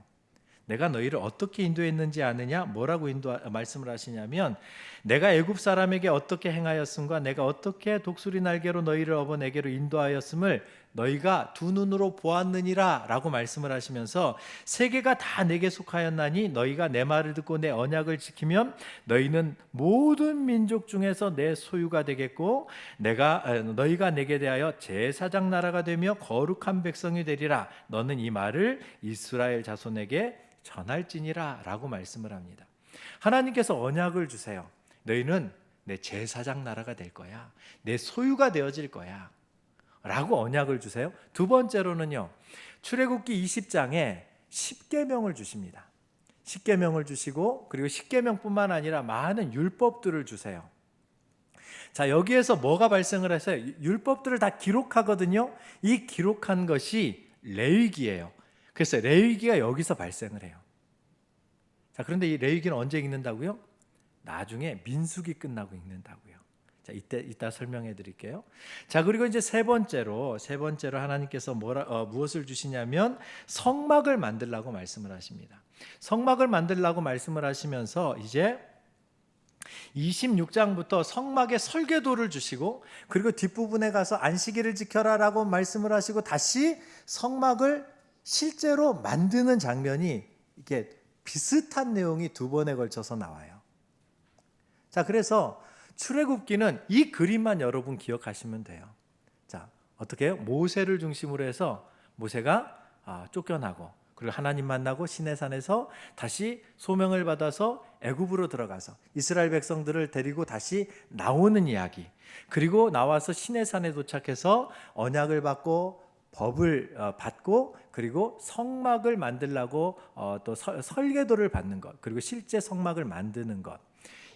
내가 너희를 어떻게 인도했는지 아느냐? 뭐라고 말씀을 하시냐면, 내가 애굽 사람에게 어떻게 행하였음과 내가 어떻게 독수리 날개로 너희를 업어 내게로 인도하였음을 너희가 두 눈으로 보았느니라 라고 말씀을 하시면서, 세계가 다 내게 속하였나니 너희가 내 말을 듣고 내 언약을 지키면 너희는 모든 민족 중에서 내 소유가 되겠고, 너희가 내게 대하여 제사장 나라가 되며 거룩한 백성이 되리라. 너는 이 말을 이스라엘 자손에게 전할지니라 라고 말씀을 합니다. 하나님께서 언약을 주세요. 너희는 내 제사장 나라가 될 거야. 내 소유가 되어질 거야 라고 언약을 주세요. 두 번째로는요, 출애굽기 20장에 10계명을 주십니다. 10계명을 주시고, 그리고 10계명뿐만 아니라 많은 율법들을 주세요. 자, 여기에서 뭐가 발생을 해서 율법들을 다 기록하거든요. 이 기록한 것이 레위기예요. 그래서 레위기가 여기서 발생을 해요. 자, 그런데 이 레위기는 언제 읽는다고요? 나중에 민수기 끝나고 읽는다고요. 자, 이따 설명해 드릴게요. 자, 그리고 이제 세 번째로 하나님께서 무엇을 주시냐면 성막을 만들라고 말씀을 하십니다. 성막을 만들라고 말씀을 하시면서 이제 26장부터 성막의 설계도를 주시고, 그리고 뒷부분에 가서 안식일을 지켜라라고 말씀을 하시고, 다시 성막을 실제로 만드는 장면이 이게 비슷한 내용이 2번에 걸쳐서 나와요. 자, 그래서 출애굽기는 이 그림만 여러분 기억하시면 돼요. 자, 어떻게 해요? 모세를 중심으로 해서 모세가 쫓겨나고, 그리고 하나님 만나고 시내산에서 다시 소명을 받아서 애굽으로 들어가서 이스라엘 백성들을 데리고 다시 나오는 이야기, 그리고 나와서 시내산에 도착해서 언약을 받고 법을 받고, 그리고 성막을 만들라고 또 설계도를 받는 것, 그리고 실제 성막을 만드는 것,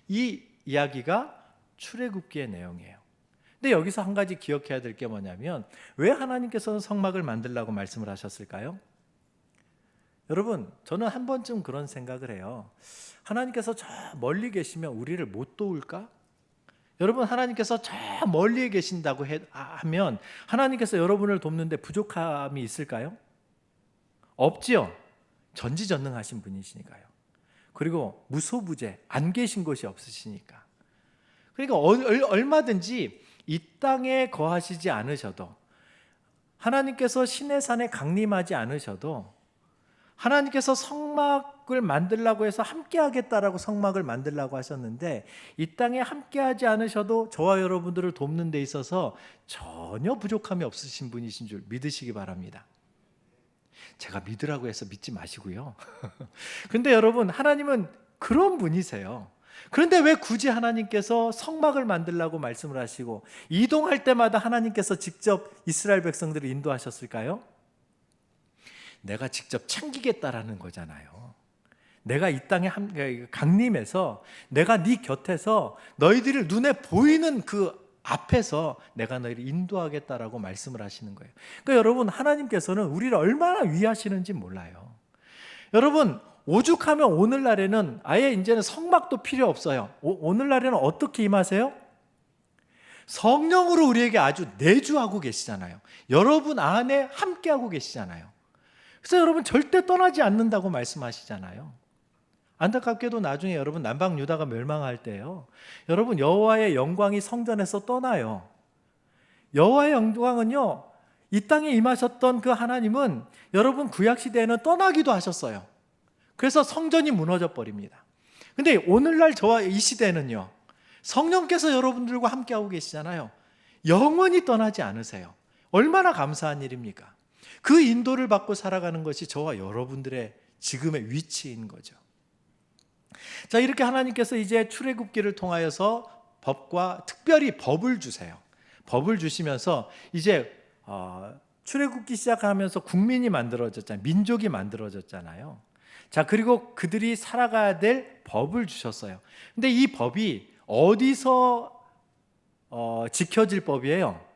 이 이야기가 출애굽기의 내용이에요. 근데 여기서 한 가지 기억해야 될 게 뭐냐면, 왜 하나님께서는 성막을 만들라고 말씀을 하셨을까요? 여러분, 저는 한 번쯤 그런 생각을 해요. 하나님께서 저 멀리 계시면 우리를 못 도울까? 여러분, 하나님께서 저 멀리에 계신다고 하면 하나님께서 여러분을 돕는데 부족함이 있을까요? 없지요. 전지전능하신 분이시니까요. 그리고 무소부재, 안 계신 곳이 없으시니까. 그러니까 얼마든지 이 땅에 거하시지 않으셔도, 하나님께서 시내산에 강림하지 않으셔도, 하나님께서 성막을 만들라고 해서 함께 하겠다라고 성막을 만들라고 하셨는데, 이 땅에 함께 하지 않으셔도 저와 여러분들을 돕는 데 있어서 전혀 부족함이 없으신 분이신 줄 믿으시기 바랍니다. 제가 믿으라고 해서 믿지 마시고요. 근데 여러분, 하나님은 그런 분이세요. 그런데 왜 굳이 하나님께서 성막을 만들라고 말씀을 하시고 이동할 때마다 하나님께서 직접 이스라엘 백성들을 인도하셨을까요? 내가 직접 챙기겠다라는 거잖아요. 내가 이 땅에 강림해서 내가 네 곁에서 너희들을 눈에 보이는 그 앞에서 내가 너희를 인도하겠다라고 말씀을 하시는 거예요. 그러니까 여러분, 하나님께서는 우리를 얼마나 위하시는지 몰라요. 여러분, 오죽하면 오늘날에는 아예 이제는 성막도 필요 없어요. 오늘날에는 어떻게 임하세요? 성령으로 우리에게 아주 내주하고 계시잖아요. 여러분 안에 함께하고 계시잖아요. 그래서 여러분 절대 떠나지 않는다고 말씀하시잖아요. 안타깝게도 나중에 여러분 남방 유다가 멸망할 때요, 여러분 여호와의 영광이 성전에서 떠나요. 여호와의 영광은요, 이 땅에 임하셨던 그 하나님은 여러분 구약 시대에는 떠나기도 하셨어요. 그래서 성전이 무너져 버립니다. 근데 오늘날 저와 이 시대는요, 성령께서 여러분들과 함께하고 계시잖아요. 영원히 떠나지 않으세요. 얼마나 감사한 일입니까? 그 인도를 받고 살아가는 것이 저와 여러분들의 지금의 위치인 거죠. 자, 이렇게 하나님께서 이제 출애굽기를 통하여서 법과 특별히 법을 주세요. 법을 주시면서 이제 출애굽기 시작하면서 국민이 만들어졌잖아요. 민족이 만들어졌잖아요. 자, 그리고 그들이 살아가야 될 법을 주셨어요. 근데 이 법이 어디서 지켜질 법이에요?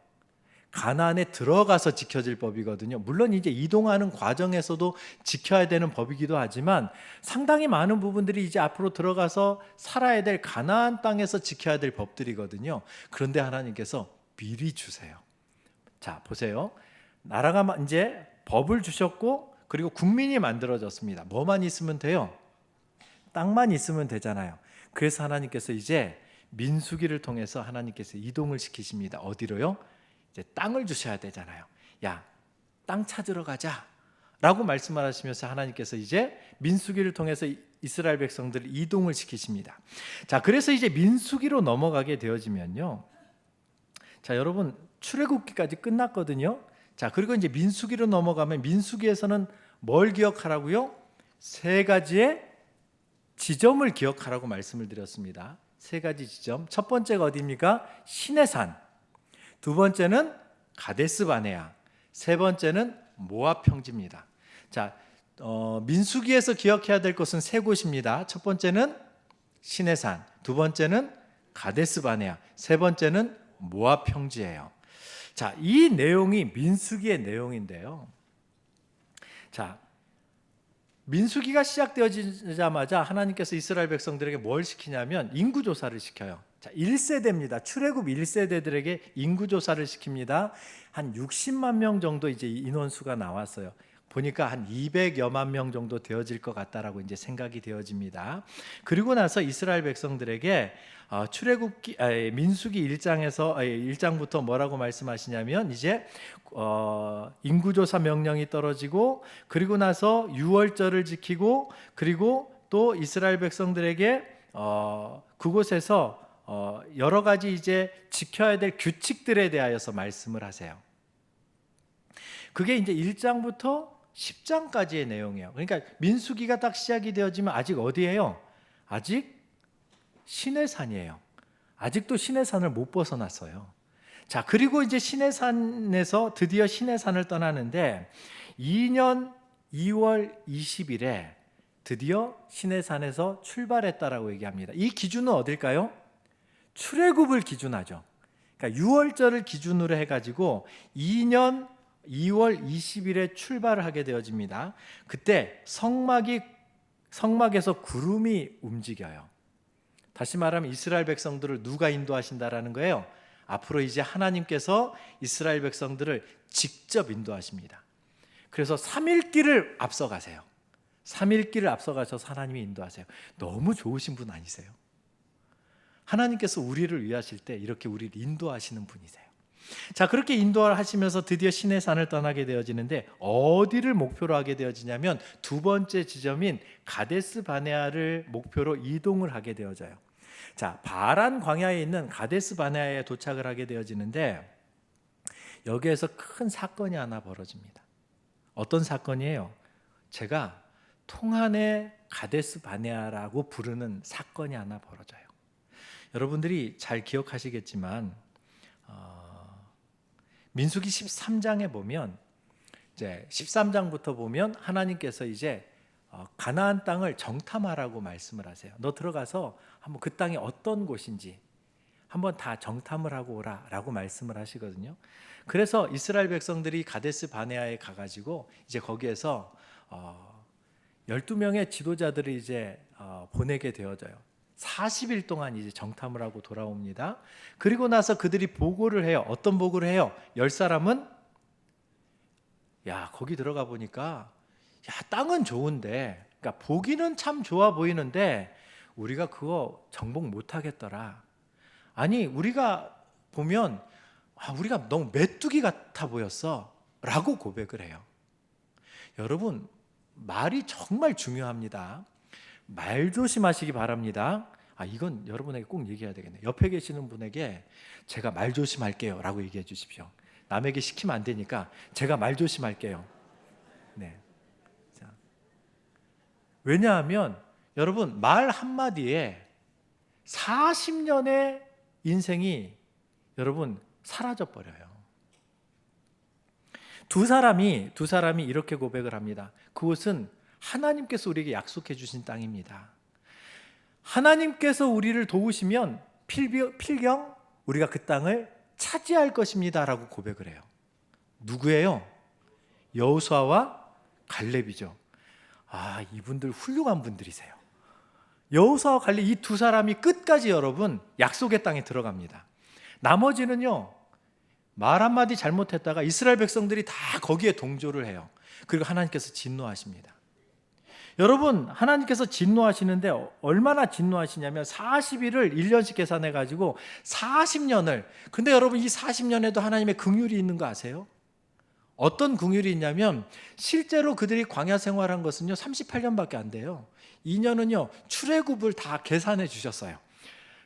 가나안에 들어가서 지켜질 법이거든요. 물론 이제 이동하는 과정에서도 지켜야 되는 법이기도 하지만 상당히 많은 부분들이 이제 앞으로 들어가서 살아야 될 가나안 땅에서 지켜야 될 법들이거든요. 그런데 하나님께서 미리 주세요. 자, 보세요. 나라가 이제 법을 주셨고, 그리고 국민이 만들어졌습니다. 뭐만 있으면 돼요? 땅만 있으면 되잖아요. 그래서 하나님께서 이제 민수기를 통해서 하나님께서 이동을 시키십니다. 어디로요? 이제 땅을 주셔야 되잖아요. 야, 땅 찾으러 가자 라고 말씀을 하시면서 하나님께서 이제 민수기를 통해서 이스라엘 백성들을 이동을 시키십니다. 자, 그래서 이제 민수기로 넘어가게 되어지면요, 자, 여러분 출애굽기까지 끝났거든요. 자, 그리고 이제 민수기로 넘어가면 민수기에서는 뭘 기억하라고요? 세 가지의 지점을 기억하라고 말씀을 드렸습니다. 세 가지 지점. 첫 번째가 어디입니까? 시내산. 두 번째는 가데스 바네아. 세 번째는 모압 평지입니다. 자, 민수기에서 기억해야 될 것은 세 곳입니다. 첫 번째는 시내산, 두 번째는 가데스 바네아, 세 번째는 모압 평지예요. 자, 이 내용이 민수기의 내용인데요. 자, 민수기가 시작되어지자마자 하나님께서 이스라엘 백성들에게 뭘 시키냐면 인구조사를 시켜요. 자, 1세대입니다. 출애굽 1세대들에게 인구조사를 시킵니다. 한 60만 명 정도 이제 인원수가 나왔어요. 보니까 한 200여만 명 정도 되어질 것 같다라고 이제 생각이 되어집니다. 그리고 나서 이스라엘 백성들에게 민수기 1장부터 뭐라고 말씀하시냐면 이제 인구조사 명령이 떨어지고, 그리고 나서 유월절을 지키고, 그리고 또 이스라엘 백성들에게 그곳에서 여러 가지 이제 지켜야 될 규칙들에 대하여서 말씀을 하세요. 그게 이제 1장부터 10장까지의 내용이에요. 그러니까 민수기가 딱 시작이 되어지면 아직 어디예요? 아직 시내산이에요. 아직도 시내산을 못 벗어났어요. 자, 그리고 이제 시내산에서 드디어 시내산을 떠나는데 2년 2월 20일에 드디어 시내산에서 출발했다라고 얘기합니다. 이 기준은 어딜까요? 출애굽을 기준하죠. 그러니까 6월절을 기준으로 해가지고 2년 2월 20일에 출발을 하게 되어집니다. 그때 성막에서 구름이 움직여요. 다시 말하면 이스라엘 백성들을 누가 인도하신다라는 거예요? 앞으로 이제 하나님께서 이스라엘 백성들을 직접 인도하십니다. 그래서 3일길을 앞서가세요. 3일길을 앞서가셔서 하나님이 인도하세요. 너무 좋으신 분 아니세요? 하나님께서 우리를 위하실 때 이렇게 우리를 인도하시는 분이세요. 자, 그렇게 인도를 하시면서 드디어 시내산을 떠나게 되어지는데 어디를 목표로 하게 되어지냐면 두 번째 지점인 가데스 바네아를 목표로 이동을 하게 되어져요. 자, 바란 광야에 있는 가데스 바네아에 도착을 하게 되어지는데 여기에서 큰 사건이 하나 벌어집니다. 어떤 사건이에요? 제가 통한의 가데스 바네아라고 부르는 사건이 하나 벌어져요. 여러분들이 잘 기억하시겠지만 민수기 13장에 보면 이제 13장부터 보면 하나님께서 이제 가나안 땅을 정탐하라고 말씀을 하세요. 너 들어가서 한번 그 땅이 어떤 곳인지 한번 다 정탐을 하고 오라라고 말씀을 하시거든요. 그래서 이스라엘 백성들이 가데스 바네아에 가가지고 이제 거기에서 12명의 지도자들을 이제 보내게 되어져요. 40일 동안 이제 정탐을 하고 돌아옵니다. 그리고 나서 그들이 보고를 해요. 어떤 보고를 해요? 10사람은 야, 거기 들어가 보니까 야, 땅은 좋은데, 그러니까 보기는 참 좋아 보이는데 우리가 그거 정복 못 하겠더라. 아니, 우리가 보면 우리가 너무 메뚜기 같아 보였어 라고 고백을 해요. 여러분, 말이 정말 중요합니다. 말 조심하시기 바랍니다. 이건 여러분에게 꼭 얘기해야 되겠네요. 옆에 계시는 분에게 제가 말 조심할게요 라고 얘기해 주십시오. 남에게 시키면 안 되니까 제가 말 조심할게요. 네. 자, 왜냐하면 여러분, 말 한마디에 40년의 인생이 여러분 사라져 버려요. 두 사람이 이렇게 고백을 합니다. 그곳은 하나님께서 우리에게 약속해 주신 땅입니다. 하나님께서 우리를 도우시면 필경 우리가 그 땅을 차지할 것입니다 라고 고백을 해요. 누구예요? 여호수아와 갈렙이죠. 이분들 훌륭한 분들이세요. 여호수아와 갈렙, 이 두 사람이 끝까지 여러분 약속의 땅에 들어갑니다. 나머지는요, 말 한마디 잘못했다가 이스라엘 백성들이 다 거기에 동조를 해요. 그리고 하나님께서 진노하십니다. 여러분, 하나님께서 진노하시는데 얼마나 진노하시냐면 40일을 1년씩 계산해 가지고 40년을, 근데 여러분 이 40년에도 하나님의 긍휼이 있는 거 아세요? 어떤 긍휼이 있냐면 실제로 그들이 광야 생활한 것은요 38년밖에 안 돼요. 2년은요 출애굽을 다 계산해 주셨어요.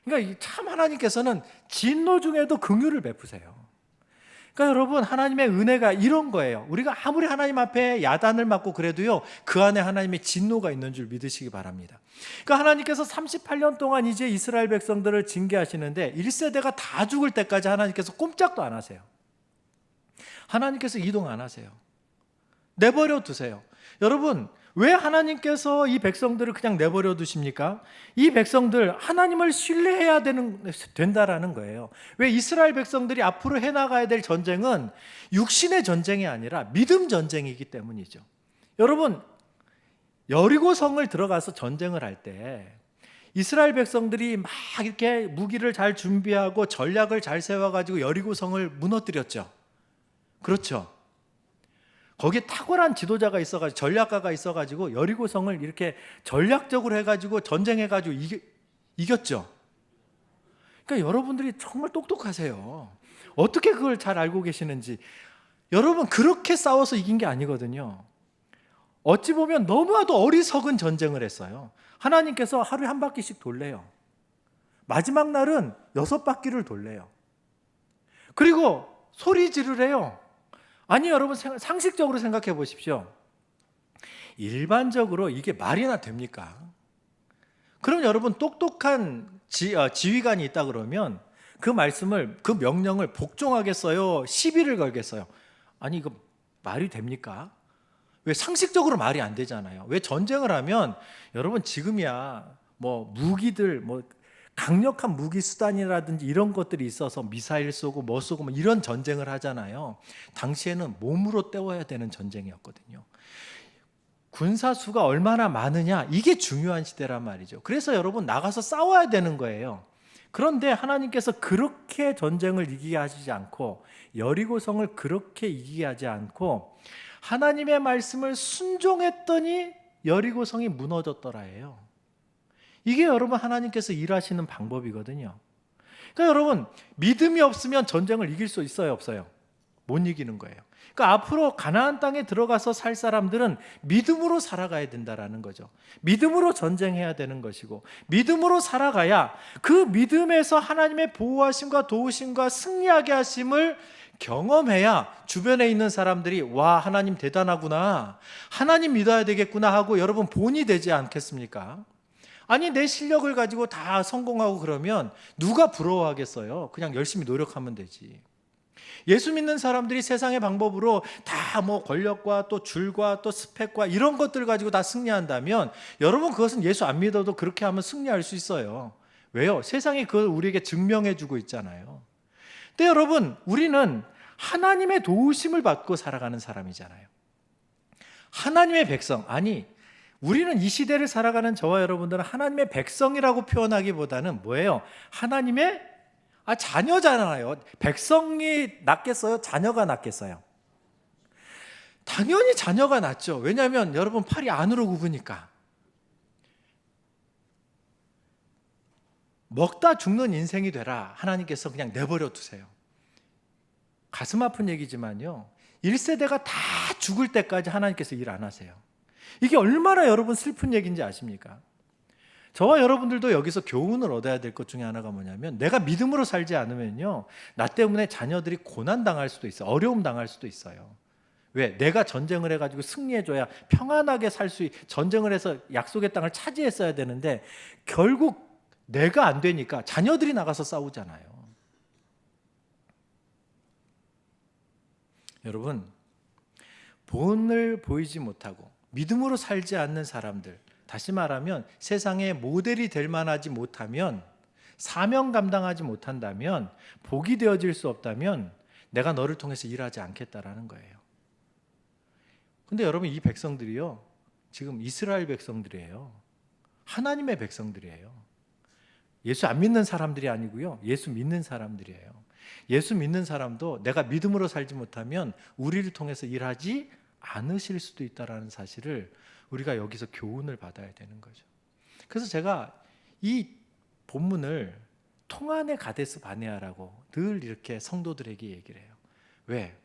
그러니까 참 하나님께서는 진노 중에도 긍휼을 베푸세요. 그러니까 여러분, 하나님의 은혜가 이런 거예요. 우리가 아무리 하나님 앞에 야단을 맞고 그래도요 그 안에 하나님의 진노가 있는 줄 믿으시기 바랍니다. 그러니까 하나님께서 38년 동안 이제 이스라엘 백성들을 징계하시는데 1세대가 다 죽을 때까지 하나님께서 꼼짝도 안 하세요. 하나님께서 이동 안 하세요. 내버려 두세요. 여러분, 왜 하나님께서 이 백성들을 그냥 내버려 두십니까? 이 백성들 하나님을 신뢰해야 된다라는 거예요. 왜? 이스라엘 백성들이 앞으로 해나가야 될 전쟁은 육신의 전쟁이 아니라 믿음 전쟁이기 때문이죠. 여러분, 여리고성을 들어가서 전쟁을 할 때 이스라엘 백성들이 막 이렇게 무기를 잘 준비하고 전략을 잘 세워가지고 여리고성을 무너뜨렸죠. 그렇죠. 거기에 탁월한 지도자가 있어가지고 전략가가 있어가지고 여리고성을 이렇게 전략적으로 해가지고 전쟁해가지고 이겼죠. 그러니까 여러분들이 정말 똑똑하세요. 어떻게 그걸 잘 알고 계시는지. 여러분, 그렇게 싸워서 이긴 게 아니거든요. 어찌 보면 너무나도 어리석은 전쟁을 했어요. 하나님께서 하루에 한 바퀴씩 돌래요. 마지막 날은 6바퀴를 돌래요. 그리고 소리 지르래요. 아니, 여러분, 상식적으로 생각해 보십시오. 일반적으로 이게 말이나 됩니까? 그럼 여러분, 똑똑한 지휘관이 있다 그러면 그 말씀을, 그 명령을 복종하겠어요? 시비를 걸겠어요? 아니, 이거 말이 됩니까? 왜? 상식적으로 말이 안 되잖아요. 왜? 전쟁을 하면 여러분, 지금이야 무기들 강력한 무기 수단이라든지 이런 것들이 있어서 미사일 쏘고 뭐 쏘고 이런 전쟁을 하잖아요. 당시에는 몸으로 때워야 되는 전쟁이었거든요. 군사수가 얼마나 많으냐, 이게 중요한 시대란 말이죠. 그래서 여러분, 나가서 싸워야 되는 거예요. 그런데 하나님께서 그렇게 전쟁을 이기게 하시지 않고, 여리고성을 그렇게 이기게 하지 않고 하나님의 말씀을 순종했더니 여리고성이 무너졌더라예요. 이게 여러분 하나님께서 일하시는 방법이거든요. 그러니까 여러분, 믿음이 없으면 전쟁을 이길 수 있어요, 없어요? 못 이기는 거예요. 그러니까 앞으로 가나안 땅에 들어가서 살 사람들은 믿음으로 살아가야 된다라는 거죠. 믿음으로 전쟁해야 되는 것이고, 믿음으로 살아가야 그 믿음에서 하나님의 보호하심과 도우심과 승리하게 하심을 경험해야 주변에 있는 사람들이 와, 하나님 대단하구나, 하나님 믿어야 되겠구나 하고 여러분 본이 되지 않겠습니까? 아니, 내 실력을 가지고 다 성공하고 그러면 누가 부러워하겠어요? 그냥 열심히 노력하면 되지. 예수 믿는 사람들이 세상의 방법으로 다 뭐 권력과 또 줄과 또 스펙과 이런 것들 가지고 다 승리한다면, 여러분 그것은 예수 안 믿어도 그렇게 하면 승리할 수 있어요. 왜요? 세상이 그걸 우리에게 증명해 주고 있잖아요. 근데 여러분, 우리는 하나님의 도우심을 받고 살아가는 사람이잖아요. 하나님의 백성, 아니, 우리는 이 시대를 살아가는 저와 여러분들은 하나님의 백성이라고 표현하기보다는 뭐예요? 하나님의 자녀잖아요. 백성이 낫겠어요? 자녀가 낫겠어요? 당연히 자녀가 낫죠. 왜냐하면 여러분 팔이 안으로 굽으니까. 먹다 죽는 인생이 되라 하나님께서 그냥 내버려 두세요. 가슴 아픈 얘기지만요, 1세대가 다 죽을 때까지 하나님께서 일 안 하세요. 이게 얼마나 여러분 슬픈 얘기인지 아십니까? 저와 여러분들도 여기서 교훈을 얻어야 될 것 중에 하나가 뭐냐면, 내가 믿음으로 살지 않으면요, 나 때문에 자녀들이 고난 당할 수도 있어요. 어려움 당할 수도 있어요. 왜? 내가 전쟁을 해가지고 승리해줘야 평안하게 전쟁을 해서 약속의 땅을 차지했어야 되는데 결국 내가 안 되니까 자녀들이 나가서 싸우잖아요. 여러분, 본을 보이지 못하고 믿음으로 살지 않는 사람들, 다시 말하면 세상에 모델이 될 만하지 못하면, 사명 감당하지 못한다면, 복이 되어질 수 없다면 내가 너를 통해서 일하지 않겠다라는 거예요. 근데 여러분, 이 백성들이요, 지금 이스라엘 백성들이에요. 하나님의 백성들이에요. 예수 안 믿는 사람들이 아니고요, 예수 믿는 사람들이에요. 예수 믿는 사람도 내가 믿음으로 살지 못하면 우리를 통해서 일하지 않으실 수도 있다는 사실을 우리가 여기서 교훈을 받아야 되는 거죠. 그래서 제가 이 본문을 통안의 가데스 바네아라고 늘 이렇게 성도들에게 얘기를 해요. 왜?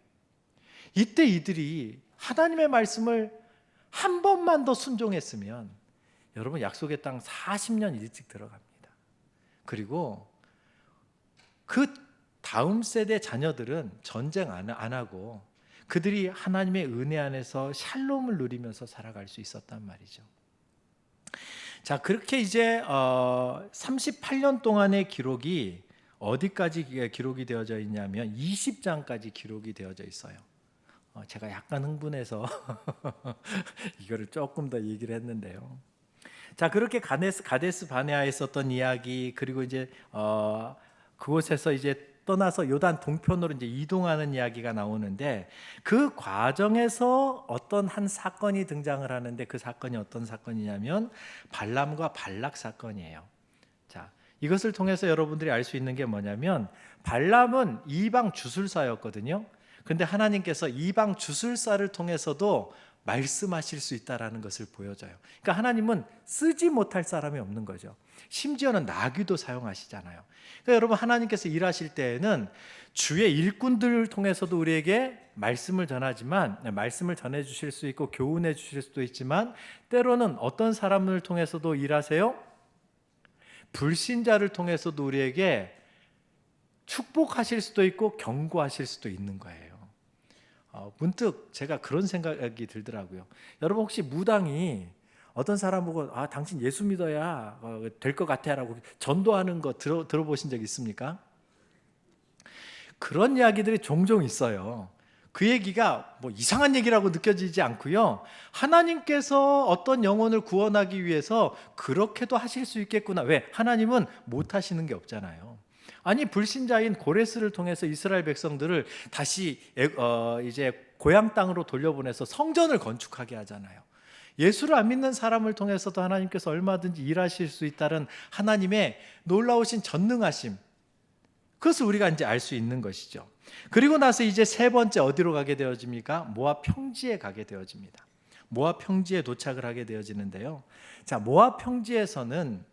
이때 이들이 하나님의 말씀을 한 번만 더 순종했으면 여러분 약속의 땅 40년 일찍 들어갑니다. 그리고 그 다음 세대 자녀들은 전쟁 안 하고 그들이 하나님의 은혜 안에서 샬롬을 누리면서 살아갈 수 있었단 말이죠. 자, 그렇게 이제 38년 동안의 기록이 어디까지 기록이 되어져 있냐면 20장까지 기록이 되어져 있어요. 제가 약간 흥분해서 이거를 조금 더 얘기를 했는데요. 자, 그렇게 가데스 바네아에 있었던 이야기, 그리고 이제 그곳에서 이제 떠나서 요단 동편으로 이제 이동하는 이야기가 나오는데, 그 과정에서 어떤 한 사건이 등장을 하는데, 그 사건이 어떤 사건이냐면 발람과 발락 사건이에요. 자, 이것을 통해서 여러분들이 알 수 있는 게 뭐냐면, 발람은 이방 주술사였거든요. 근데 하나님께서 이방 주술사를 통해서도 말씀하실 수 있다라는 것을 보여줘요. 그러니까 하나님은 쓰지 못할 사람이 없는 거죠. 심지어는 나귀도 사용하시잖아요. 그러니까 여러분, 하나님께서 일하실 때에는 주의 일꾼들을 통해서도 우리에게 말씀을 전하지만, 말씀을 전해 주실 수 있고 교훈해 주실 수도 있지만, 때로는 어떤 사람을 통해서도 일하세요? 불신자를 통해서도 우리에게 축복하실 수도 있고 경고하실 수도 있는 거예요. 문득 제가 그런 생각이 들더라고요. 여러분, 혹시 무당이 어떤 사람 보고 당신 예수 믿어야 될 것 같아 라고 전도하는 거 들어보신 적 있습니까? 그런 이야기들이 종종 있어요. 그 얘기가 뭐 이상한 얘기라고 느껴지지 않고요, 하나님께서 어떤 영혼을 구원하기 위해서 그렇게도 하실 수 있겠구나. 왜? 하나님은 못 하시는 게 없잖아요. 아니, 불신자인 고레스를 통해서 이스라엘 백성들을 다시 이제 고향 땅으로 돌려보내서 성전을 건축하게 하잖아요. 예수를 안 믿는 사람을 통해서도 하나님께서 얼마든지 일하실 수 있다는 하나님의 놀라우신 전능하심, 그것을 우리가 이제 알 수 있는 것이죠. 그리고 나서 이제 세 번째 어디로 가게 되어집니까? 모압 평지에 가게 되어집니다. 모압 평지에 도착을 하게 되어지는데요. 자, 모압 평지에서는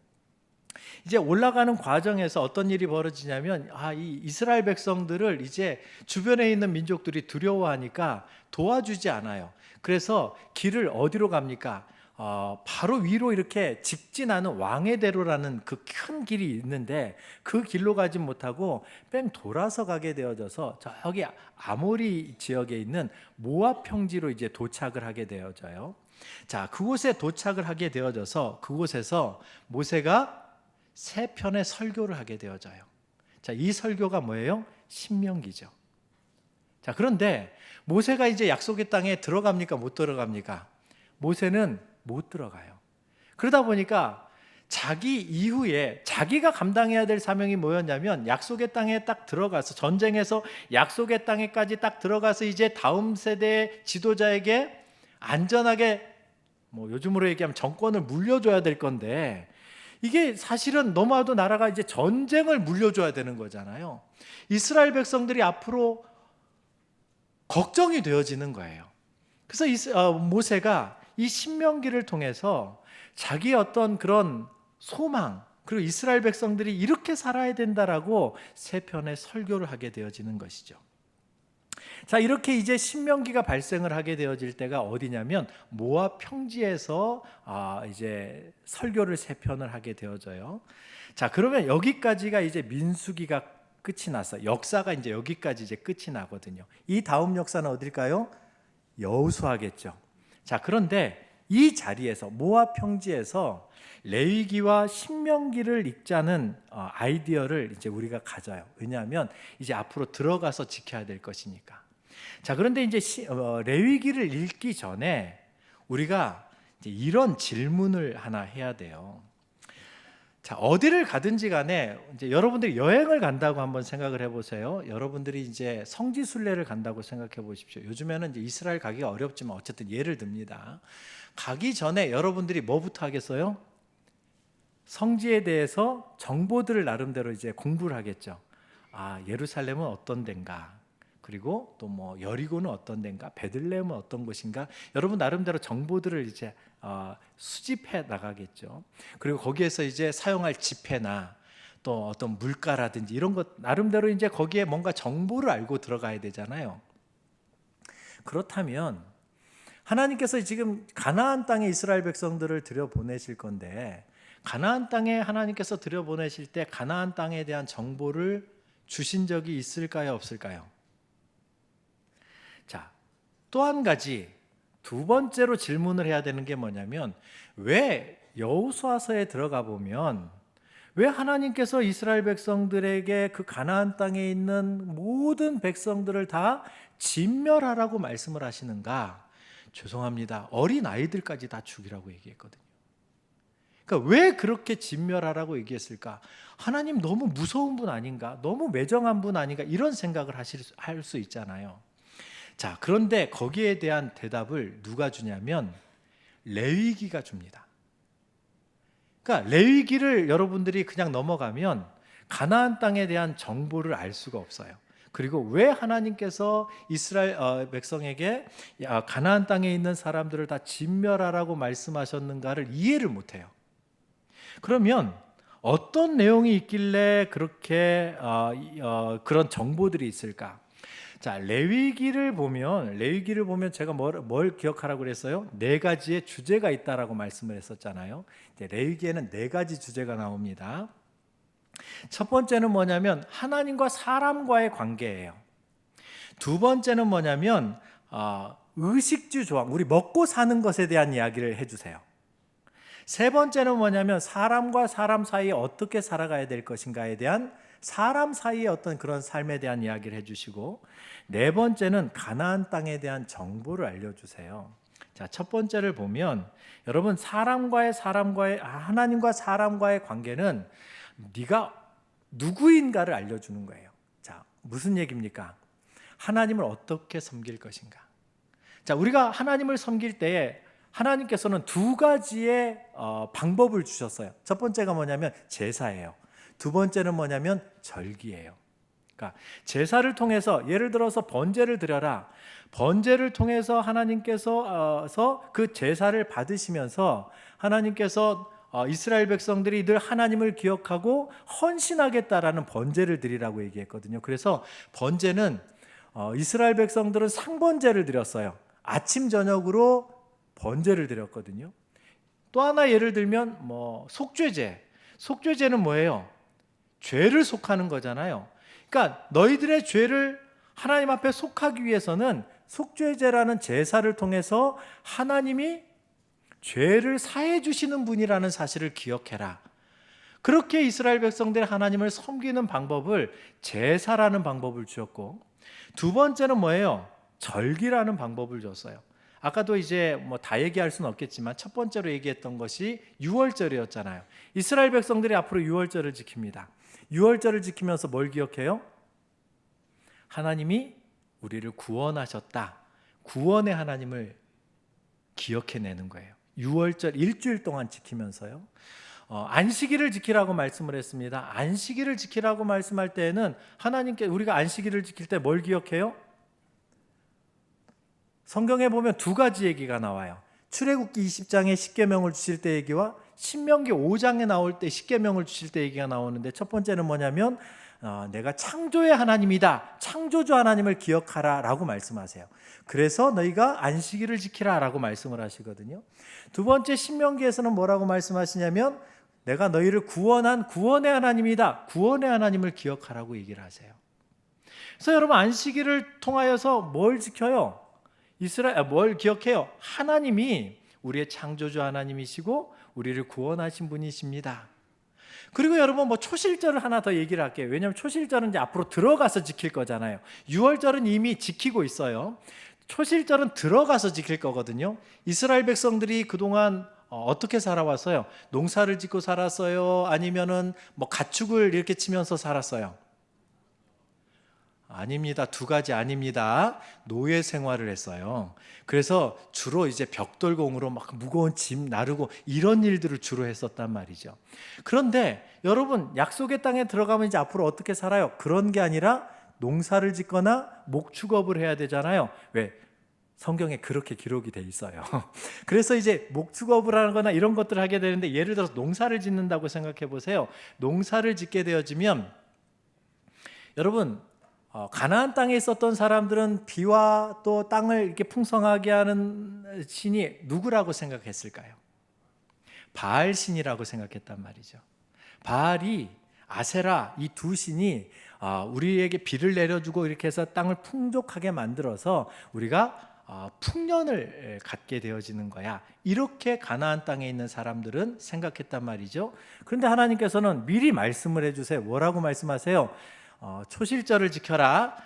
이제 올라가는 과정에서 어떤 일이 벌어지냐면 이 이스라엘 백성들을 이제 주변에 있는 민족들이 두려워하니까 도와주지 않아요. 그래서 길을 어디로 갑니까? 바로 위로 이렇게 직진하는 왕의 대로라는 그 큰 길이 있는데 그 길로 가지 못하고 뺑 돌아서 가게 되어져서 저기 아모리 지역에 있는 모압 평지로 이제 도착을 하게 되어져요. 자, 그곳에 도착을 하게 되어져서 그곳에서 모세가 세 편의 설교를 하게 되어져요. 자, 이 설교가 뭐예요? 신명기죠. 자, 그런데 모세가 이제 약속의 땅에 들어갑니까? 못 들어갑니까? 모세는 못 들어가요. 그러다 보니까 자기 이후에 자기가 감당해야 될 사명이 뭐였냐면 약속의 땅에 딱 들어가서 전쟁에서 약속의 땅에까지 딱 들어가서 이제 다음 세대 지도자에게 안전하게 요즘으로 얘기하면 정권을 물려줘야 될 건데 이게 사실은 너무나도 나라가 이제 전쟁을 물려줘야 되는 거잖아요. 이스라엘 백성들이 앞으로 걱정이 되어지는 거예요. 그래서 모세가 이 신명기를 통해서 자기의 어떤 그런 소망, 그리고 이스라엘 백성들이 이렇게 살아야 된다라고 세 편의 설교를 하게 되어지는 것이죠. 자, 이렇게 이제 신명기가 발생을 하게 되어질 때가 어디냐면 모압 평지에서 이제 설교를 세 편을 하게 되어져요. 자, 그러면 여기까지가 이제 민수기가 끝이 났어. 역사가 이제 여기까지 이제 끝이 나거든요. 이 다음 역사는 어딜까요? 여호수아겠죠. 자, 그런데 이 자리에서 모압 평지에서 레위기와 신명기를 읽자는 아이디어를 이제 우리가 가져요. 왜냐하면 이제 앞으로 들어가서 지켜야 될 것이니까. 자, 그런데 이제 레위기를 읽기 전에 우리가 이제 이런 질문을 하나 해야 돼요. 자, 어디를 가든지 간에 이제 여러분들이 여행을 간다고 한번 생각을 해보세요. 여러분들이 이제 성지순례를 간다고 생각해 보십시오. 요즘에는 이제 이스라엘 가기가 어렵지만 어쨌든 예를 듭니다. 가기 전에 여러분들이 뭐부터 하겠어요? 성지에 대해서 정보들을 나름대로 이제 공부를 하겠죠. 예루살렘은 어떤 데인가? 그리고 또 여리고는 어떤 데인가? 베들레헴은 어떤 곳인가? 여러분 나름대로 정보들을 이제 수집해 나가겠죠. 그리고 거기에서 이제 사용할 지폐나 또 어떤 물가라든지 이런 것 나름대로 이제 거기에 뭔가 정보를 알고 들어가야 되잖아요. 그렇다면 하나님께서 지금 가나안 땅에 이스라엘 백성들을 들여보내실 건데 가나안 땅에 하나님께서 들여보내실 때 가나안 땅에 대한 정보를 주신 적이 있을까요? 없을까요? 자, 또 한 가지 두 번째로 질문을 해야 되는 게 뭐냐면 왜 여호수아서에 들어가 보면 왜 하나님께서 이스라엘 백성들에게 그 가나안 땅에 있는 모든 백성들을 다 진멸하라고 말씀을 하시는가? 죄송합니다. 어린 아이들까지 다 죽이라고 얘기했거든요. 그러니까 왜 그렇게 진멸하라고 얘기했을까? 하나님 너무 무서운 분 아닌가? 너무 매정한 분 아닌가? 이런 생각을 할 수 있잖아요. 자, 그런데 거기에 대한 대답을 누가 주냐면 레위기가 줍니다. 그러니까 레위기를 여러분들이 그냥 넘어가면 가나안 땅에 대한 정보를 알 수가 없어요. 그리고 왜 하나님께서 이스라엘 백성에게 가나안 땅에 있는 사람들을 다 진멸하라고 말씀하셨는가를 이해를 못해요. 그러면 어떤 내용이 있길래 그렇게 그런 정보들이 있을까? 자, 레위기를 보면 제가 뭘 기억하라고 그랬어요? 네 가지의 주제가 있다라고 말씀을 했었잖아요. 이제 레위기에는 네 가지 주제가 나옵니다. 첫 번째는 뭐냐면 하나님과 사람과의 관계예요. 두 번째는 뭐냐면 의식주 조항, 우리 먹고 사는 것에 대한 이야기를 해주세요. 세 번째는 뭐냐면 사람과 사람 사이에 어떻게 살아가야 될 것인가에 대한 사람 사이의 어떤 그런 삶에 대한 이야기를 해주시고, 네 번째는 가나안 땅에 대한 정보를 알려주세요. 자, 첫 번째를 보면 여러분 하나님과 사람과의 관계는 네가 누구인가를 알려주는 거예요. 자, 무슨 얘기입니까? 하나님을 어떻게 섬길 것인가. 자, 우리가 하나님을 섬길 때에 하나님께서는 두 가지의 방법을 주셨어요. 첫 번째가 뭐냐면 제사예요. 두 번째는 뭐냐면 절기예요. 그러니까 제사를 통해서 예를 들어서 번제를 드려라. 번제를 통해서 하나님께서 그 제사를 받으시면서 하나님께서 이스라엘 백성들이 늘 하나님을 기억하고 헌신하겠다라는 번제를 드리라고 얘기했거든요. 그래서 번제는 이스라엘 백성들은 상번제를 드렸어요. 아침 저녁으로 번제를 드렸거든요. 또 하나 예를 들면 속죄제. 속죄제는 뭐예요? 죄를 속하는 거잖아요. 그러니까 너희들의 죄를 하나님 앞에 속하기 위해서는 속죄제라는 제사를 통해서 하나님이 죄를 사해 주시는 분이라는 사실을 기억해라. 그렇게 이스라엘 백성들이 하나님을 섬기는 방법을 제사라는 방법을 주었고, 두 번째는 뭐예요? 절기라는 방법을 줬어요. 아까도 이제 다 얘기할 수는 없겠지만 첫 번째로 얘기했던 것이 유월절이었잖아요. 이스라엘 백성들이 앞으로 유월절을 지킵니다. 유월절을 지키면서 뭘 기억해요? 하나님이 우리를 구원하셨다. 구원의 하나님을 기억해내는 거예요. 유월절 일주일 동안 지키면서요. 안식일을 지키라고 말씀을 했습니다. 안식일을 지키라고 말씀할 때에는 하나님께 우리가 안식일을 지킬 때 뭘 기억해요? 성경에 보면 두 가지 얘기가 나와요. 출애굽기 20장에 십계명을 주실 때 얘기와 신명기 5장에 나올 때 십계명을 주실 때 얘기가 나오는데, 첫 번째는 뭐냐면 내가 창조의 하나님이다, 창조주 하나님을 기억하라 라고 말씀하세요. 그래서 너희가 안식일을 지키라 라고 말씀을 하시거든요. 두 번째 신명기에서는 뭐라고 말씀하시냐면 내가 너희를 구원한 구원의 하나님이다, 구원의 하나님을 기억하라고 얘기를 하세요. 그래서 여러분, 안식일을 통하여서 뭘 지켜요? 뭘 기억해요? 하나님이 우리의 창조주 하나님이시고 우리를 구원하신 분이십니다. 그리고 여러분, 초실절을 하나 더 얘기를 할게요. 왜냐하면 초실절은 이제 앞으로 들어가서 지킬 거잖아요. 유월절은 이미 지키고 있어요. 초실절은 들어가서 지킬 거거든요. 이스라엘 백성들이 그동안 어떻게 살아왔어요? 농사를 짓고 살았어요? 아니면은 가축을 이렇게 치면서 살았어요? 아닙니다. 두 가지 아닙니다. 노예 생활을 했어요. 그래서 주로 이제 벽돌공으로 막 무거운 짐 나르고 이런 일들을 주로 했었단 말이죠. 그런데 여러분, 약속의 땅에 들어가면 이제 앞으로 어떻게 살아요? 그런 게 아니라 농사를 짓거나 목축업을 해야 되잖아요. 왜? 성경에 그렇게 기록이 돼 있어요. 그래서 이제 목축업을 하거나 이런 것들을 하게 되는데, 예를 들어서 농사를 짓는다고 생각해 보세요. 농사를 짓게 되어지면 여러분, 가나안 땅에 있었던 사람들은 비와 또 땅을 이렇게 풍성하게 하는 신이 누구라고 생각했을까요? 바알 신이라고 생각했단 말이죠. 바알이, 아세라, 이 두 신이 우리에게 비를 내려주고 이렇게 해서 땅을 풍족하게 만들어서 우리가 풍년을 갖게 되어지는 거야, 이렇게 가나안 땅에 있는 사람들은 생각했단 말이죠. 그런데 하나님께서는 미리 말씀을 해주세요. 뭐라고 말씀하세요? 초실절을 지켜라.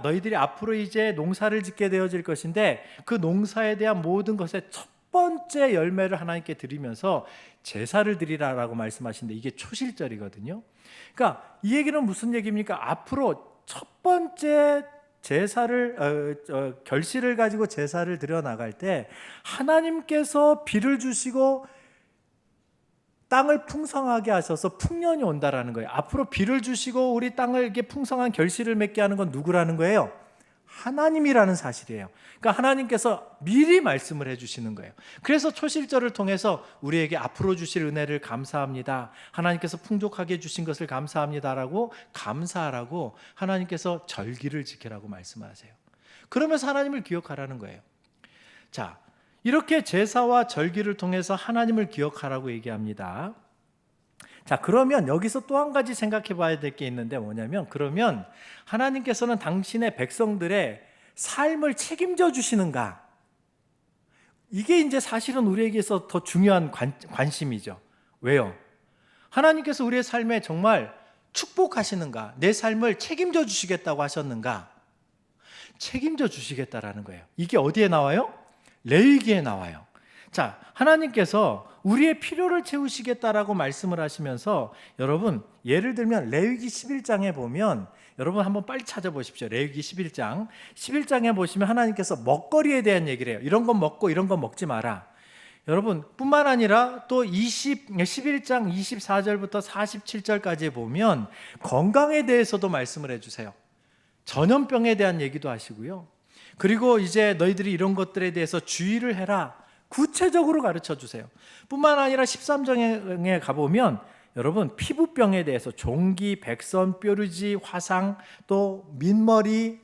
너희들이 앞으로 이제 농사를 짓게 되어질 것인데 그 농사에 대한 모든 것의 첫 번째 열매를 하나님께 드리면서 제사를 드리라라고 말씀하시는데, 이게 초실절이거든요. 그러니까 이 얘기는 무슨 얘기입니까? 앞으로 첫 번째 제사를 결실을 가지고 제사를 드려 나갈 때 하나님께서 비를 주시고 땅을 풍성하게 하셔서 풍년이 온다라는 거예요. 앞으로 비를 주시고 우리 땅을 이렇게 풍성한 결실을 맺게 하는 건 누구라는 거예요? 하나님이라는 사실이에요. 그러니까 하나님께서 미리 말씀을 해주시는 거예요. 그래서 초실절을 통해서 우리에게 앞으로 주실 은혜를 감사합니다, 하나님께서 풍족하게 주신 것을 감사합니다라고 감사하라고 하나님께서 절기를 지키라고 말씀하세요. 그러면서 하나님을 기억하라는 거예요. 자, 이렇게 제사와 절기를 통해서 하나님을 기억하라고 얘기합니다. 자, 그러면 여기서 또 한 가지 생각해 봐야 될 게 있는데, 뭐냐면, 그러면 하나님께서는 당신의 백성들의 삶을 책임져 주시는가? 이게 이제 사실은 우리에게서 더 중요한 관심이죠. 왜요? 하나님께서 우리의 삶에 정말 축복하시는가? 내 삶을 책임져 주시겠다고 하셨는가? 책임져 주시겠다라는 거예요. 이게 어디에 나와요? 레위기에 나와요. 자, 하나님께서 우리의 필요를 채우시겠다라고 말씀을 하시면서, 여러분, 예를 들면 레위기 11장에 보면, 여러분 한번 빨리 찾아보십시오. 레위기 11장에 보시면 하나님께서 먹거리에 대한 얘기를 해요. 이런 건 먹고 이런 건 먹지 마라. 여러분, 뿐만 아니라 또 11장 24절부터 47절까지 보면 건강에 대해서도 말씀을 해주세요. 전염병에 대한 얘기도 하시고요. 그리고 이제 너희들이 이런 것들에 대해서 주의를 해라. 구체적으로 가르쳐 주세요. 뿐만 아니라 13장에 가보면 여러분 피부병에 대해서 종기, 백선, 뾰루지, 화상, 또 민머리,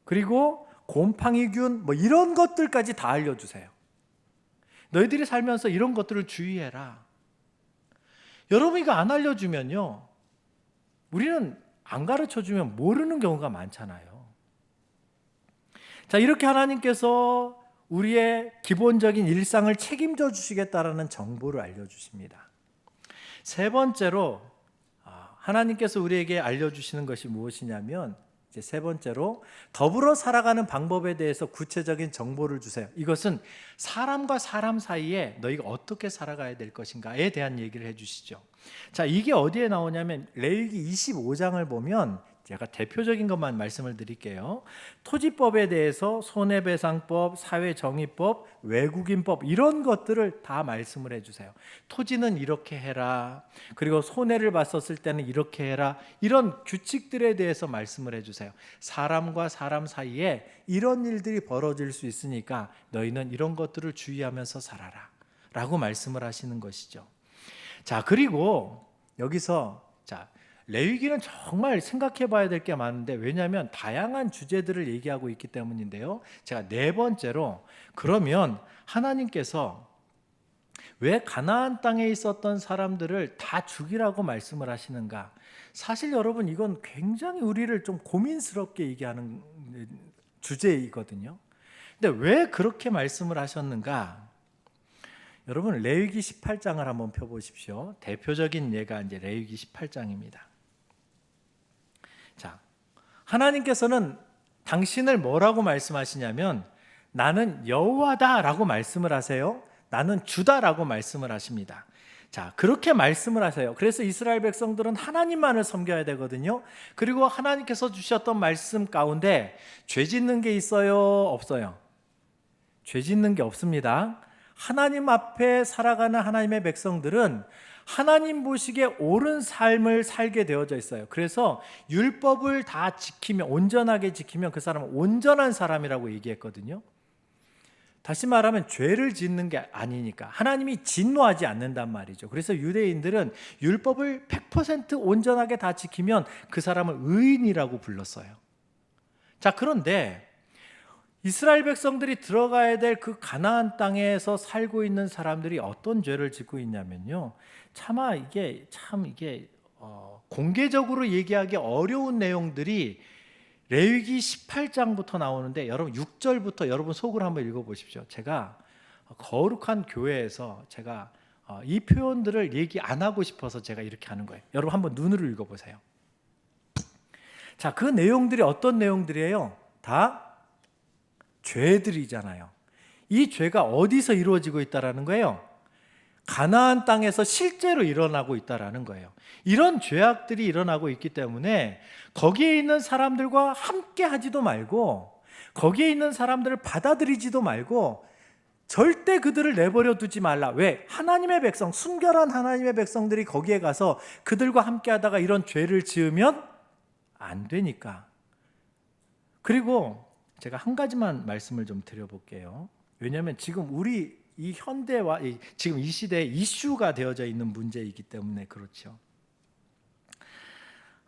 그리고 곰팡이균 뭐 이런 것들까지 다 알려주세요. 너희들이 살면서 이런 것들을 주의해라. 여러분 이거 안 알려주면요, 우리는 안 가르쳐주면 모르는 경우가 많잖아요. 자, 이렇게 하나님께서 우리의 기본적인 일상을 책임져 주시겠다라는 정보를 알려주십니다. 세 번째로 하나님께서 우리에게 알려주시는 것이 무엇이냐면, 이제 세 번째로 더불어 살아가는 방법에 대해서 구체적인 정보를 주세요. 이것은 사람과 사람 사이에 너희가 어떻게 살아가야 될 것인가에 대한 얘기를 해주시죠. 자, 이게 어디에 나오냐면 레위기 25장을 보면, 제가 대표적인 것만 말씀을 드릴게요. 토지법에 대해서 손해배상법, 사회정의법, 외국인법 이런 것들을 다 말씀을 해주세요. 토지는 이렇게 해라, 그리고 손해를 봤었을 때는 이렇게 해라, 이런 규칙들에 대해서 말씀을 해주세요. 사람과 사람 사이에 이런 일들이 벌어질 수 있으니까 너희는 이런 것들을 주의하면서 살아라 라고 말씀을 하시는 것이죠. 자, 그리고 여기서 레위기는 정말 생각해 봐야 될 게 많은데, 왜냐하면 다양한 주제들을 얘기하고 있기 때문인데요. 제가 네 번째로, 그러면 하나님께서 왜 가나안 땅에 있었던 사람들을 다 죽이라고 말씀을 하시는가? 사실 여러분 이건 굉장히 우리를 좀 고민스럽게 얘기하는 주제이거든요. 근데 왜 그렇게 말씀을 하셨는가? 여러분 레위기 18장을 한번 펴보십시오. 대표적인 예가 이제 레위기 18장입니다. 자, 하나님께서는 당신을 뭐라고 말씀하시냐면 나는 여호와다라고 말씀을 하세요. 나는 주다라고 말씀을 하십니다. 자, 그렇게 말씀을 하세요. 그래서 이스라엘 백성들은 하나님만을 섬겨야 되거든요. 그리고 하나님께서 주셨던 말씀 가운데 죄 짓는 게 있어요? 없어요? 죄 짓는 게 없습니다. 하나님 앞에 살아가는 하나님의 백성들은 하나님 보시기에 옳은 삶을 살게 되어져 있어요. 그래서 율법을 다 지키면, 온전하게 지키면 그 사람은 온전한 사람이라고 얘기했거든요. 다시 말하면 죄를 짓는 게 아니니까 하나님이 진노하지 않는단 말이죠. 그래서 유대인들은 율법을 100% 온전하게 다 지키면 그 사람을 의인이라고 불렀어요. 자, 그런데 이스라엘 백성들이 들어가야 될 그 가나안 땅에서 살고 있는 사람들이 어떤 죄를 짓고 있냐면요, 차마 이게 공개적으로 얘기하기 어려운 내용들이 레위기 18장부터 나오는데, 여러분 6절부터 여러분 속으로 한번 읽어보십시오. 제가 거룩한 교회에서 제가 이 표현들을 얘기 안 하고 싶어서 제가 이렇게 하는 거예요. 여러분 한번 눈으로 읽어보세요. 자, 그 내용들이 어떤 내용들이에요? 다 죄들이잖아요. 이 죄가 어디서 이루어지고 있다라는 거예요? 가나안 땅에서 실제로 일어나고 있다라는 거예요. 이런 죄악들이 일어나고 있기 때문에 거기에 있는 사람들과 함께 하지도 말고, 거기에 있는 사람들을 받아들이지도 말고 절대 그들을 내버려 두지 말라. 왜? 하나님의 백성, 순결한 하나님의 백성들이 거기에 가서 그들과 함께 하다가 이런 죄를 지으면 안 되니까. 그리고 제가 한 가지만 말씀을 좀 드려볼게요. 왜냐하면 지금 우리 이 현대와 지금 이 시대에 이슈가 되어져 있는 문제이기 때문에 그렇죠.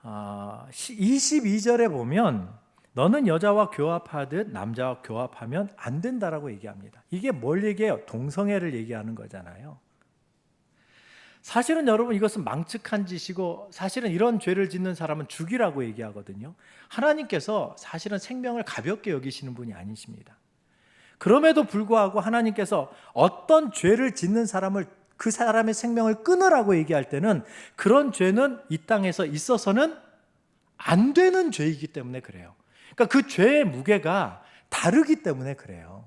22절에 보면 너는 여자와 교합하듯 남자와 교합하면 안 된다라고 얘기합니다. 이게 뭘 얘기해요? 동성애를 얘기하는 거잖아요. 사실은 여러분 이것은 망측한 짓이고, 사실은 이런 죄를 짓는 사람은 죽이라고 얘기하거든요. 하나님께서 사실은 생명을 가볍게 여기시는 분이 아니십니다. 그럼에도 불구하고 하나님께서 어떤 죄를 짓는 사람을, 그 사람의 생명을 끊으라고 얘기할 때는 그런 죄는 이 땅에서 있어서는 안 되는 죄이기 때문에 그래요. 그러니까 그 죄의 무게가 다르기 때문에 그래요.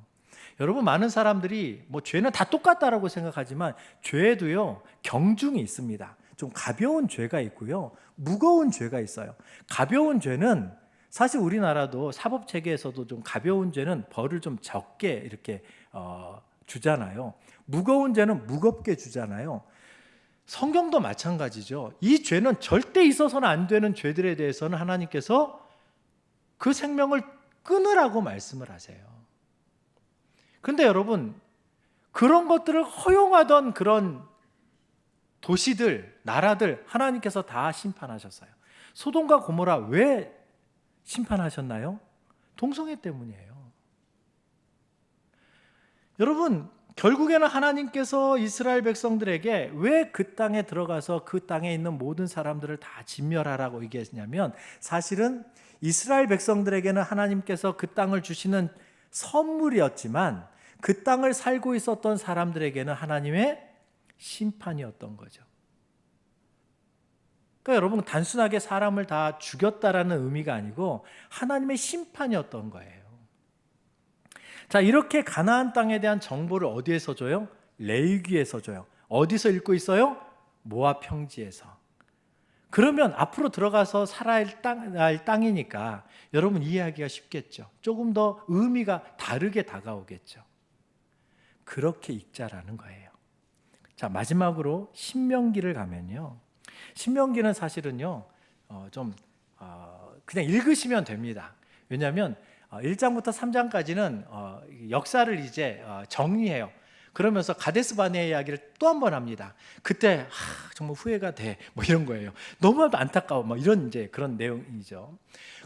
여러분 많은 사람들이 죄는 다 똑같다라고 생각하지만 죄에도요 경중이 있습니다. 좀 가벼운 죄가 있고요, 무거운 죄가 있어요. 가벼운 죄는 사실 우리나라도 사법 체계에서도 좀 가벼운 죄는 벌을 좀 적게 이렇게 주잖아요. 무거운 죄는 무겁게 주잖아요. 성경도 마찬가지죠. 이 죄는 절대 있어서는 안 되는 죄들에 대해서는 하나님께서 그 생명을 끊으라고 말씀을 하세요. 근데 여러분 그런 것들을 허용하던 그런 도시들, 나라들 하나님께서 다 심판하셨어요. 소돔과 고모라 왜 심판하셨나요? 동성애 때문이에요. 여러분, 결국에는 하나님께서 이스라엘 백성들에게 왜 그 땅에 들어가서 그 땅에 있는 모든 사람들을 다 진멸하라고 얘기했냐면, 사실은 이스라엘 백성들에게는 하나님께서 그 땅을 주시는 선물이었지만 그 땅을 살고 있었던 사람들에게는 하나님의 심판이었던 거죠. 그러니까 여러분, 단순하게 사람을 다 죽였다라는 의미가 아니고 하나님의 심판이었던 거예요. 자, 이렇게 가나안 땅에 대한 정보를 어디에서 줘요? 레위기에서 줘요. 어디서 읽고 있어요? 모압 평지에서. 그러면 앞으로 들어가서 살아야 할 땅이니까 여러분 이해하기가 쉽겠죠. 조금 더 의미가 다르게 다가오겠죠. 그렇게 읽자라는 거예요. 자, 마지막으로 신명기를 가면요, 신명기는 사실은요 그냥 읽으시면 됩니다. 왜냐하면 1장부터 3장까지는 역사를 이제 정리해요. 그러면서 가데스 바네아 이야기를 또 한 번 합니다. 그때 정말 후회가 돼, 뭐 이런 거예요. 너무나도 안타까워, 뭐 이런 이제 그런 내용이죠.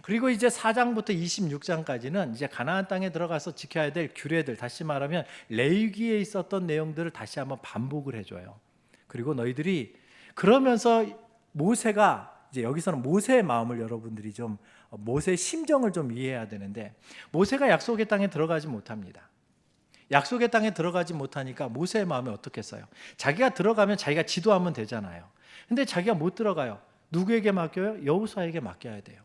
그리고 이제 4장부터 26장까지는 이제 가나안 땅에 들어가서 지켜야 될 규례들, 다시 말하면 레위기에 있었던 내용들을 다시 한번 반복을 해줘요. 그리고 너희들이 그러면서 모세가 이제 여기서는 모세의 마음을 여러분들이 좀, 모세의 심정을 좀 이해해야 되는데, 모세가 약속의 땅에 들어가지 못합니다. 약속의 땅에 들어가지 못하니까 모세의 마음이 어떻겠어요? 자기가 들어가면 자기가 지도하면 되잖아요. 근데 자기가 못 들어가요. 누구에게 맡겨요? 여호수아에게 맡겨야 돼요.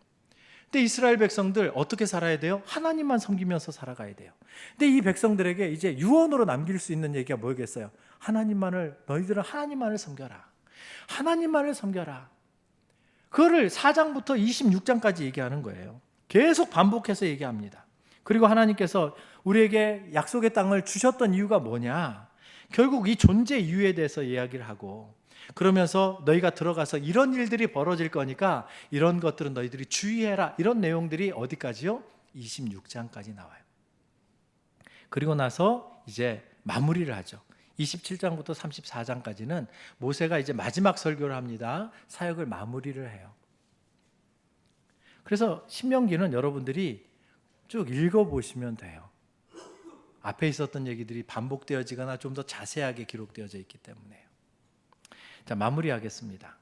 근데 이스라엘 백성들 어떻게 살아야 돼요? 하나님만 섬기면서 살아가야 돼요. 근데 이 백성들에게 이제 유언으로 남길 수 있는 얘기가 뭐겠어요? 너희들은 하나님만을 섬겨라. 하나님만을 섬겨라. 그거를 4장부터 26장까지 얘기하는 거예요. 계속 반복해서 얘기합니다. 그리고 하나님께서 우리에게 약속의 땅을 주셨던 이유가 뭐냐? 결국 이 존재 이유에 대해서 이야기를 하고, 그러면서 너희가 들어가서 이런 일들이 벌어질 거니까 이런 것들은 너희들이 주의해라, 이런 내용들이 어디까지요? 26장까지 나와요. 그리고 나서 이제 마무리를 하죠. 27장부터 34장까지는 모세가 이제 마지막 설교를 합니다. 사역을 마무리를 해요. 그래서 신명기는 여러분들이 쭉 읽어보시면 돼요. 앞에 있었던 얘기들이 반복되어지거나 좀 더 자세하게 기록되어져 있기 때문에요. 자, 마무리하겠습니다.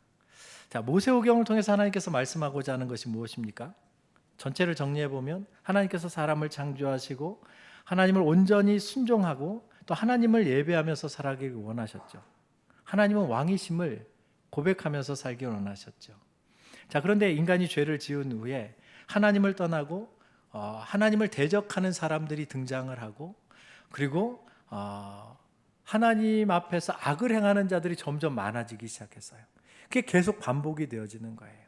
자, 모세오경을 통해서 하나님께서 말씀하고자 하는 것이 무엇입니까? 전체를 정리해보면 하나님께서 사람을 창조하시고 하나님을 온전히 순종하고 또 하나님을 예배하면서 살아가기를 원하셨죠. 하나님은 왕이심을 고백하면서 살기를 원하셨죠. 자, 그런데 인간이 죄를 지은 후에 하나님을 떠나고 하나님을 대적하는 사람들이 등장을 하고, 그리고 하나님 앞에서 악을 행하는 자들이 점점 많아지기 시작했어요. 그게 계속 반복이 되어지는 거예요.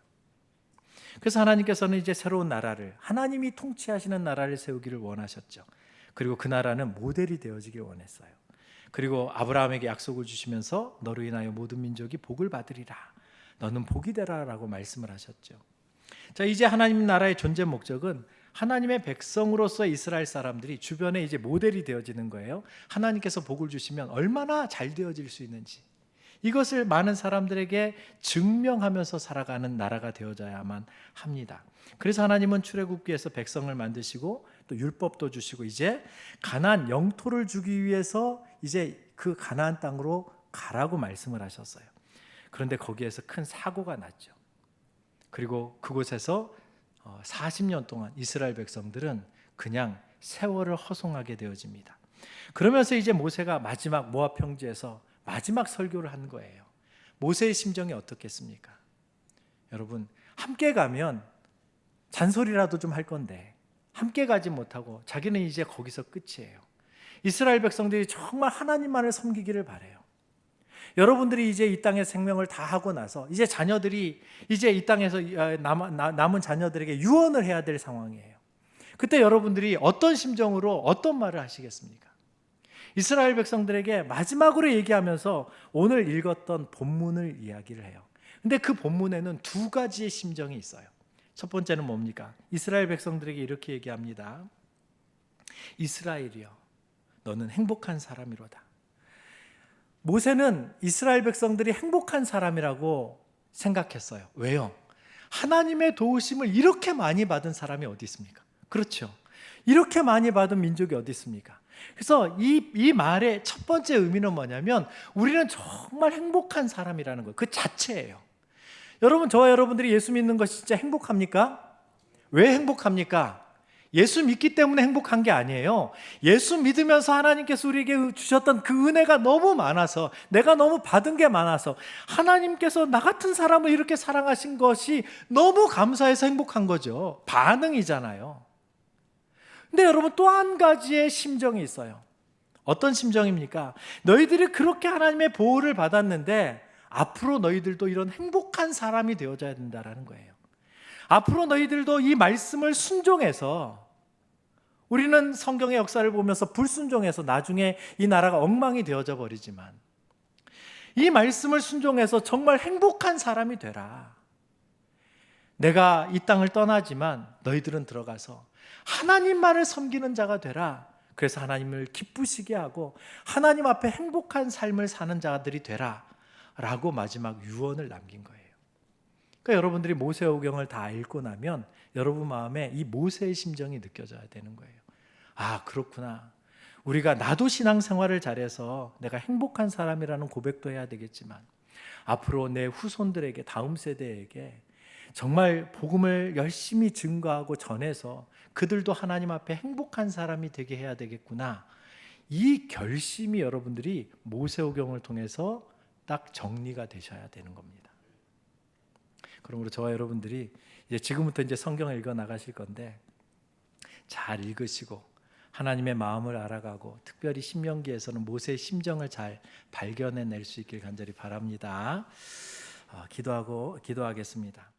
그래서 하나님께서는 이제 새로운 나라를, 하나님이 통치하시는 나라를 세우기를 원하셨죠. 그리고 그 나라는 모델이 되어지길 원했어요. 그리고 아브라함에게 약속을 주시면서 너로 인하여 모든 민족이 복을 받으리라, 너는 복이 되라 라고 말씀을 하셨죠. 자, 이제 하나님 나라의 존재 목적은 하나님의 백성으로서 이스라엘 사람들이 주변에 이제 모델이 되어지는 거예요. 하나님께서 복을 주시면 얼마나 잘 되어질 수 있는지, 이것을 많은 사람들에게 증명하면서 살아가는 나라가 되어져야만 합니다. 그래서 하나님은 출애굽기에서 백성을 만드시고 또 율법도 주시고 이제 가나안 영토를 주기 위해서 이제 그 가나안 땅으로 가라고 말씀을 하셨어요. 그런데 거기에서 큰 사고가 났죠. 그리고 그곳에서 40년 동안 이스라엘 백성들은 그냥 세월을 허송하게 되어집니다. 그러면서 이제 모세가 마지막 모압 평지에서 마지막 설교를 한 거예요. 모세의 심정이 어떻겠습니까? 여러분, 함께 가면 잔소리라도 좀 할 건데 함께 가지 못하고 자기는 이제 거기서 끝이에요. 이스라엘 백성들이 정말 하나님만을 섬기기를 바래요. 여러분들이 이제 이 땅의 생명을 다 하고 나서 이제 자녀들이 이제 이 땅에서 남은 자녀들에게 유언을 해야 될 상황이에요. 그때 여러분들이 어떤 심정으로 어떤 말을 하시겠습니까? 이스라엘 백성들에게 마지막으로 얘기하면서 오늘 읽었던 본문을 이야기를 해요. 근데 그 본문에는 두 가지의 심정이 있어요. 첫 번째는 뭡니까? 이스라엘 백성들에게 이렇게 얘기합니다. 이스라엘이여, 너는 행복한 사람이로다. 모세는 이스라엘 백성들이 행복한 사람이라고 생각했어요. 왜요? 하나님의 도우심을 이렇게 많이 받은 사람이 어디 있습니까? 그렇죠. 이렇게 많이 받은 민족이 어디 있습니까? 그래서 이 말의 첫 번째 의미는 뭐냐면 우리는 정말 행복한 사람이라는 거예요. 그 자체예요. 여러분, 저와 여러분들이 예수 믿는 것이 진짜 행복합니까? 왜 행복합니까? 예수 믿기 때문에 행복한 게 아니에요. 예수 믿으면서 하나님께서 우리에게 주셨던 그 은혜가 너무 많아서, 내가 너무 받은 게 많아서, 하나님께서 나 같은 사람을 이렇게 사랑하신 것이 너무 감사해서 행복한 거죠. 반응이잖아요. 근데 여러분, 또 한 가지의 심정이 있어요. 어떤 심정입니까? 너희들이 그렇게 하나님의 보호를 받았는데 앞으로 너희들도 이런 행복한 사람이 되어져야 된다는 거예요. 앞으로 너희들도 이 말씀을 순종해서, 우리는 성경의 역사를 보면서 불순종해서 나중에 이 나라가 엉망이 되어져 버리지만, 이 말씀을 순종해서 정말 행복한 사람이 되라. 내가 이 땅을 떠나지만 너희들은 들어가서 하나님만을 섬기는 자가 되라. 그래서 하나님을 기쁘시게 하고 하나님 앞에 행복한 삶을 사는 자들이 되라 라고 마지막 유언을 남긴 거예요. 그러니까 여러분들이 모세오경을 다 읽고 나면 여러분 마음에 이 모세의 심정이 느껴져야 되는 거예요. 아, 그렇구나. 우리가 나도 신앙생활을 잘해서 내가 행복한 사람이라는 고백도 해야 되겠지만, 앞으로 내 후손들에게, 다음 세대에게 정말 복음을 열심히 증거하고 전해서 그들도 하나님 앞에 행복한 사람이 되게 해야 되겠구나. 이 결심이 여러분들이 모세오경을 통해서 딱 정리가 되셔야 되는 겁니다. 그러므로 저와 여러분들이 이제 지금부터 이제 성경을 읽어 나가실 건데, 잘 읽으시고 하나님의 마음을 알아가고 특별히 신명기에서는 모세의 심정을 잘 발견해낼 수 있길 간절히 바랍니다. 기도하겠습니다.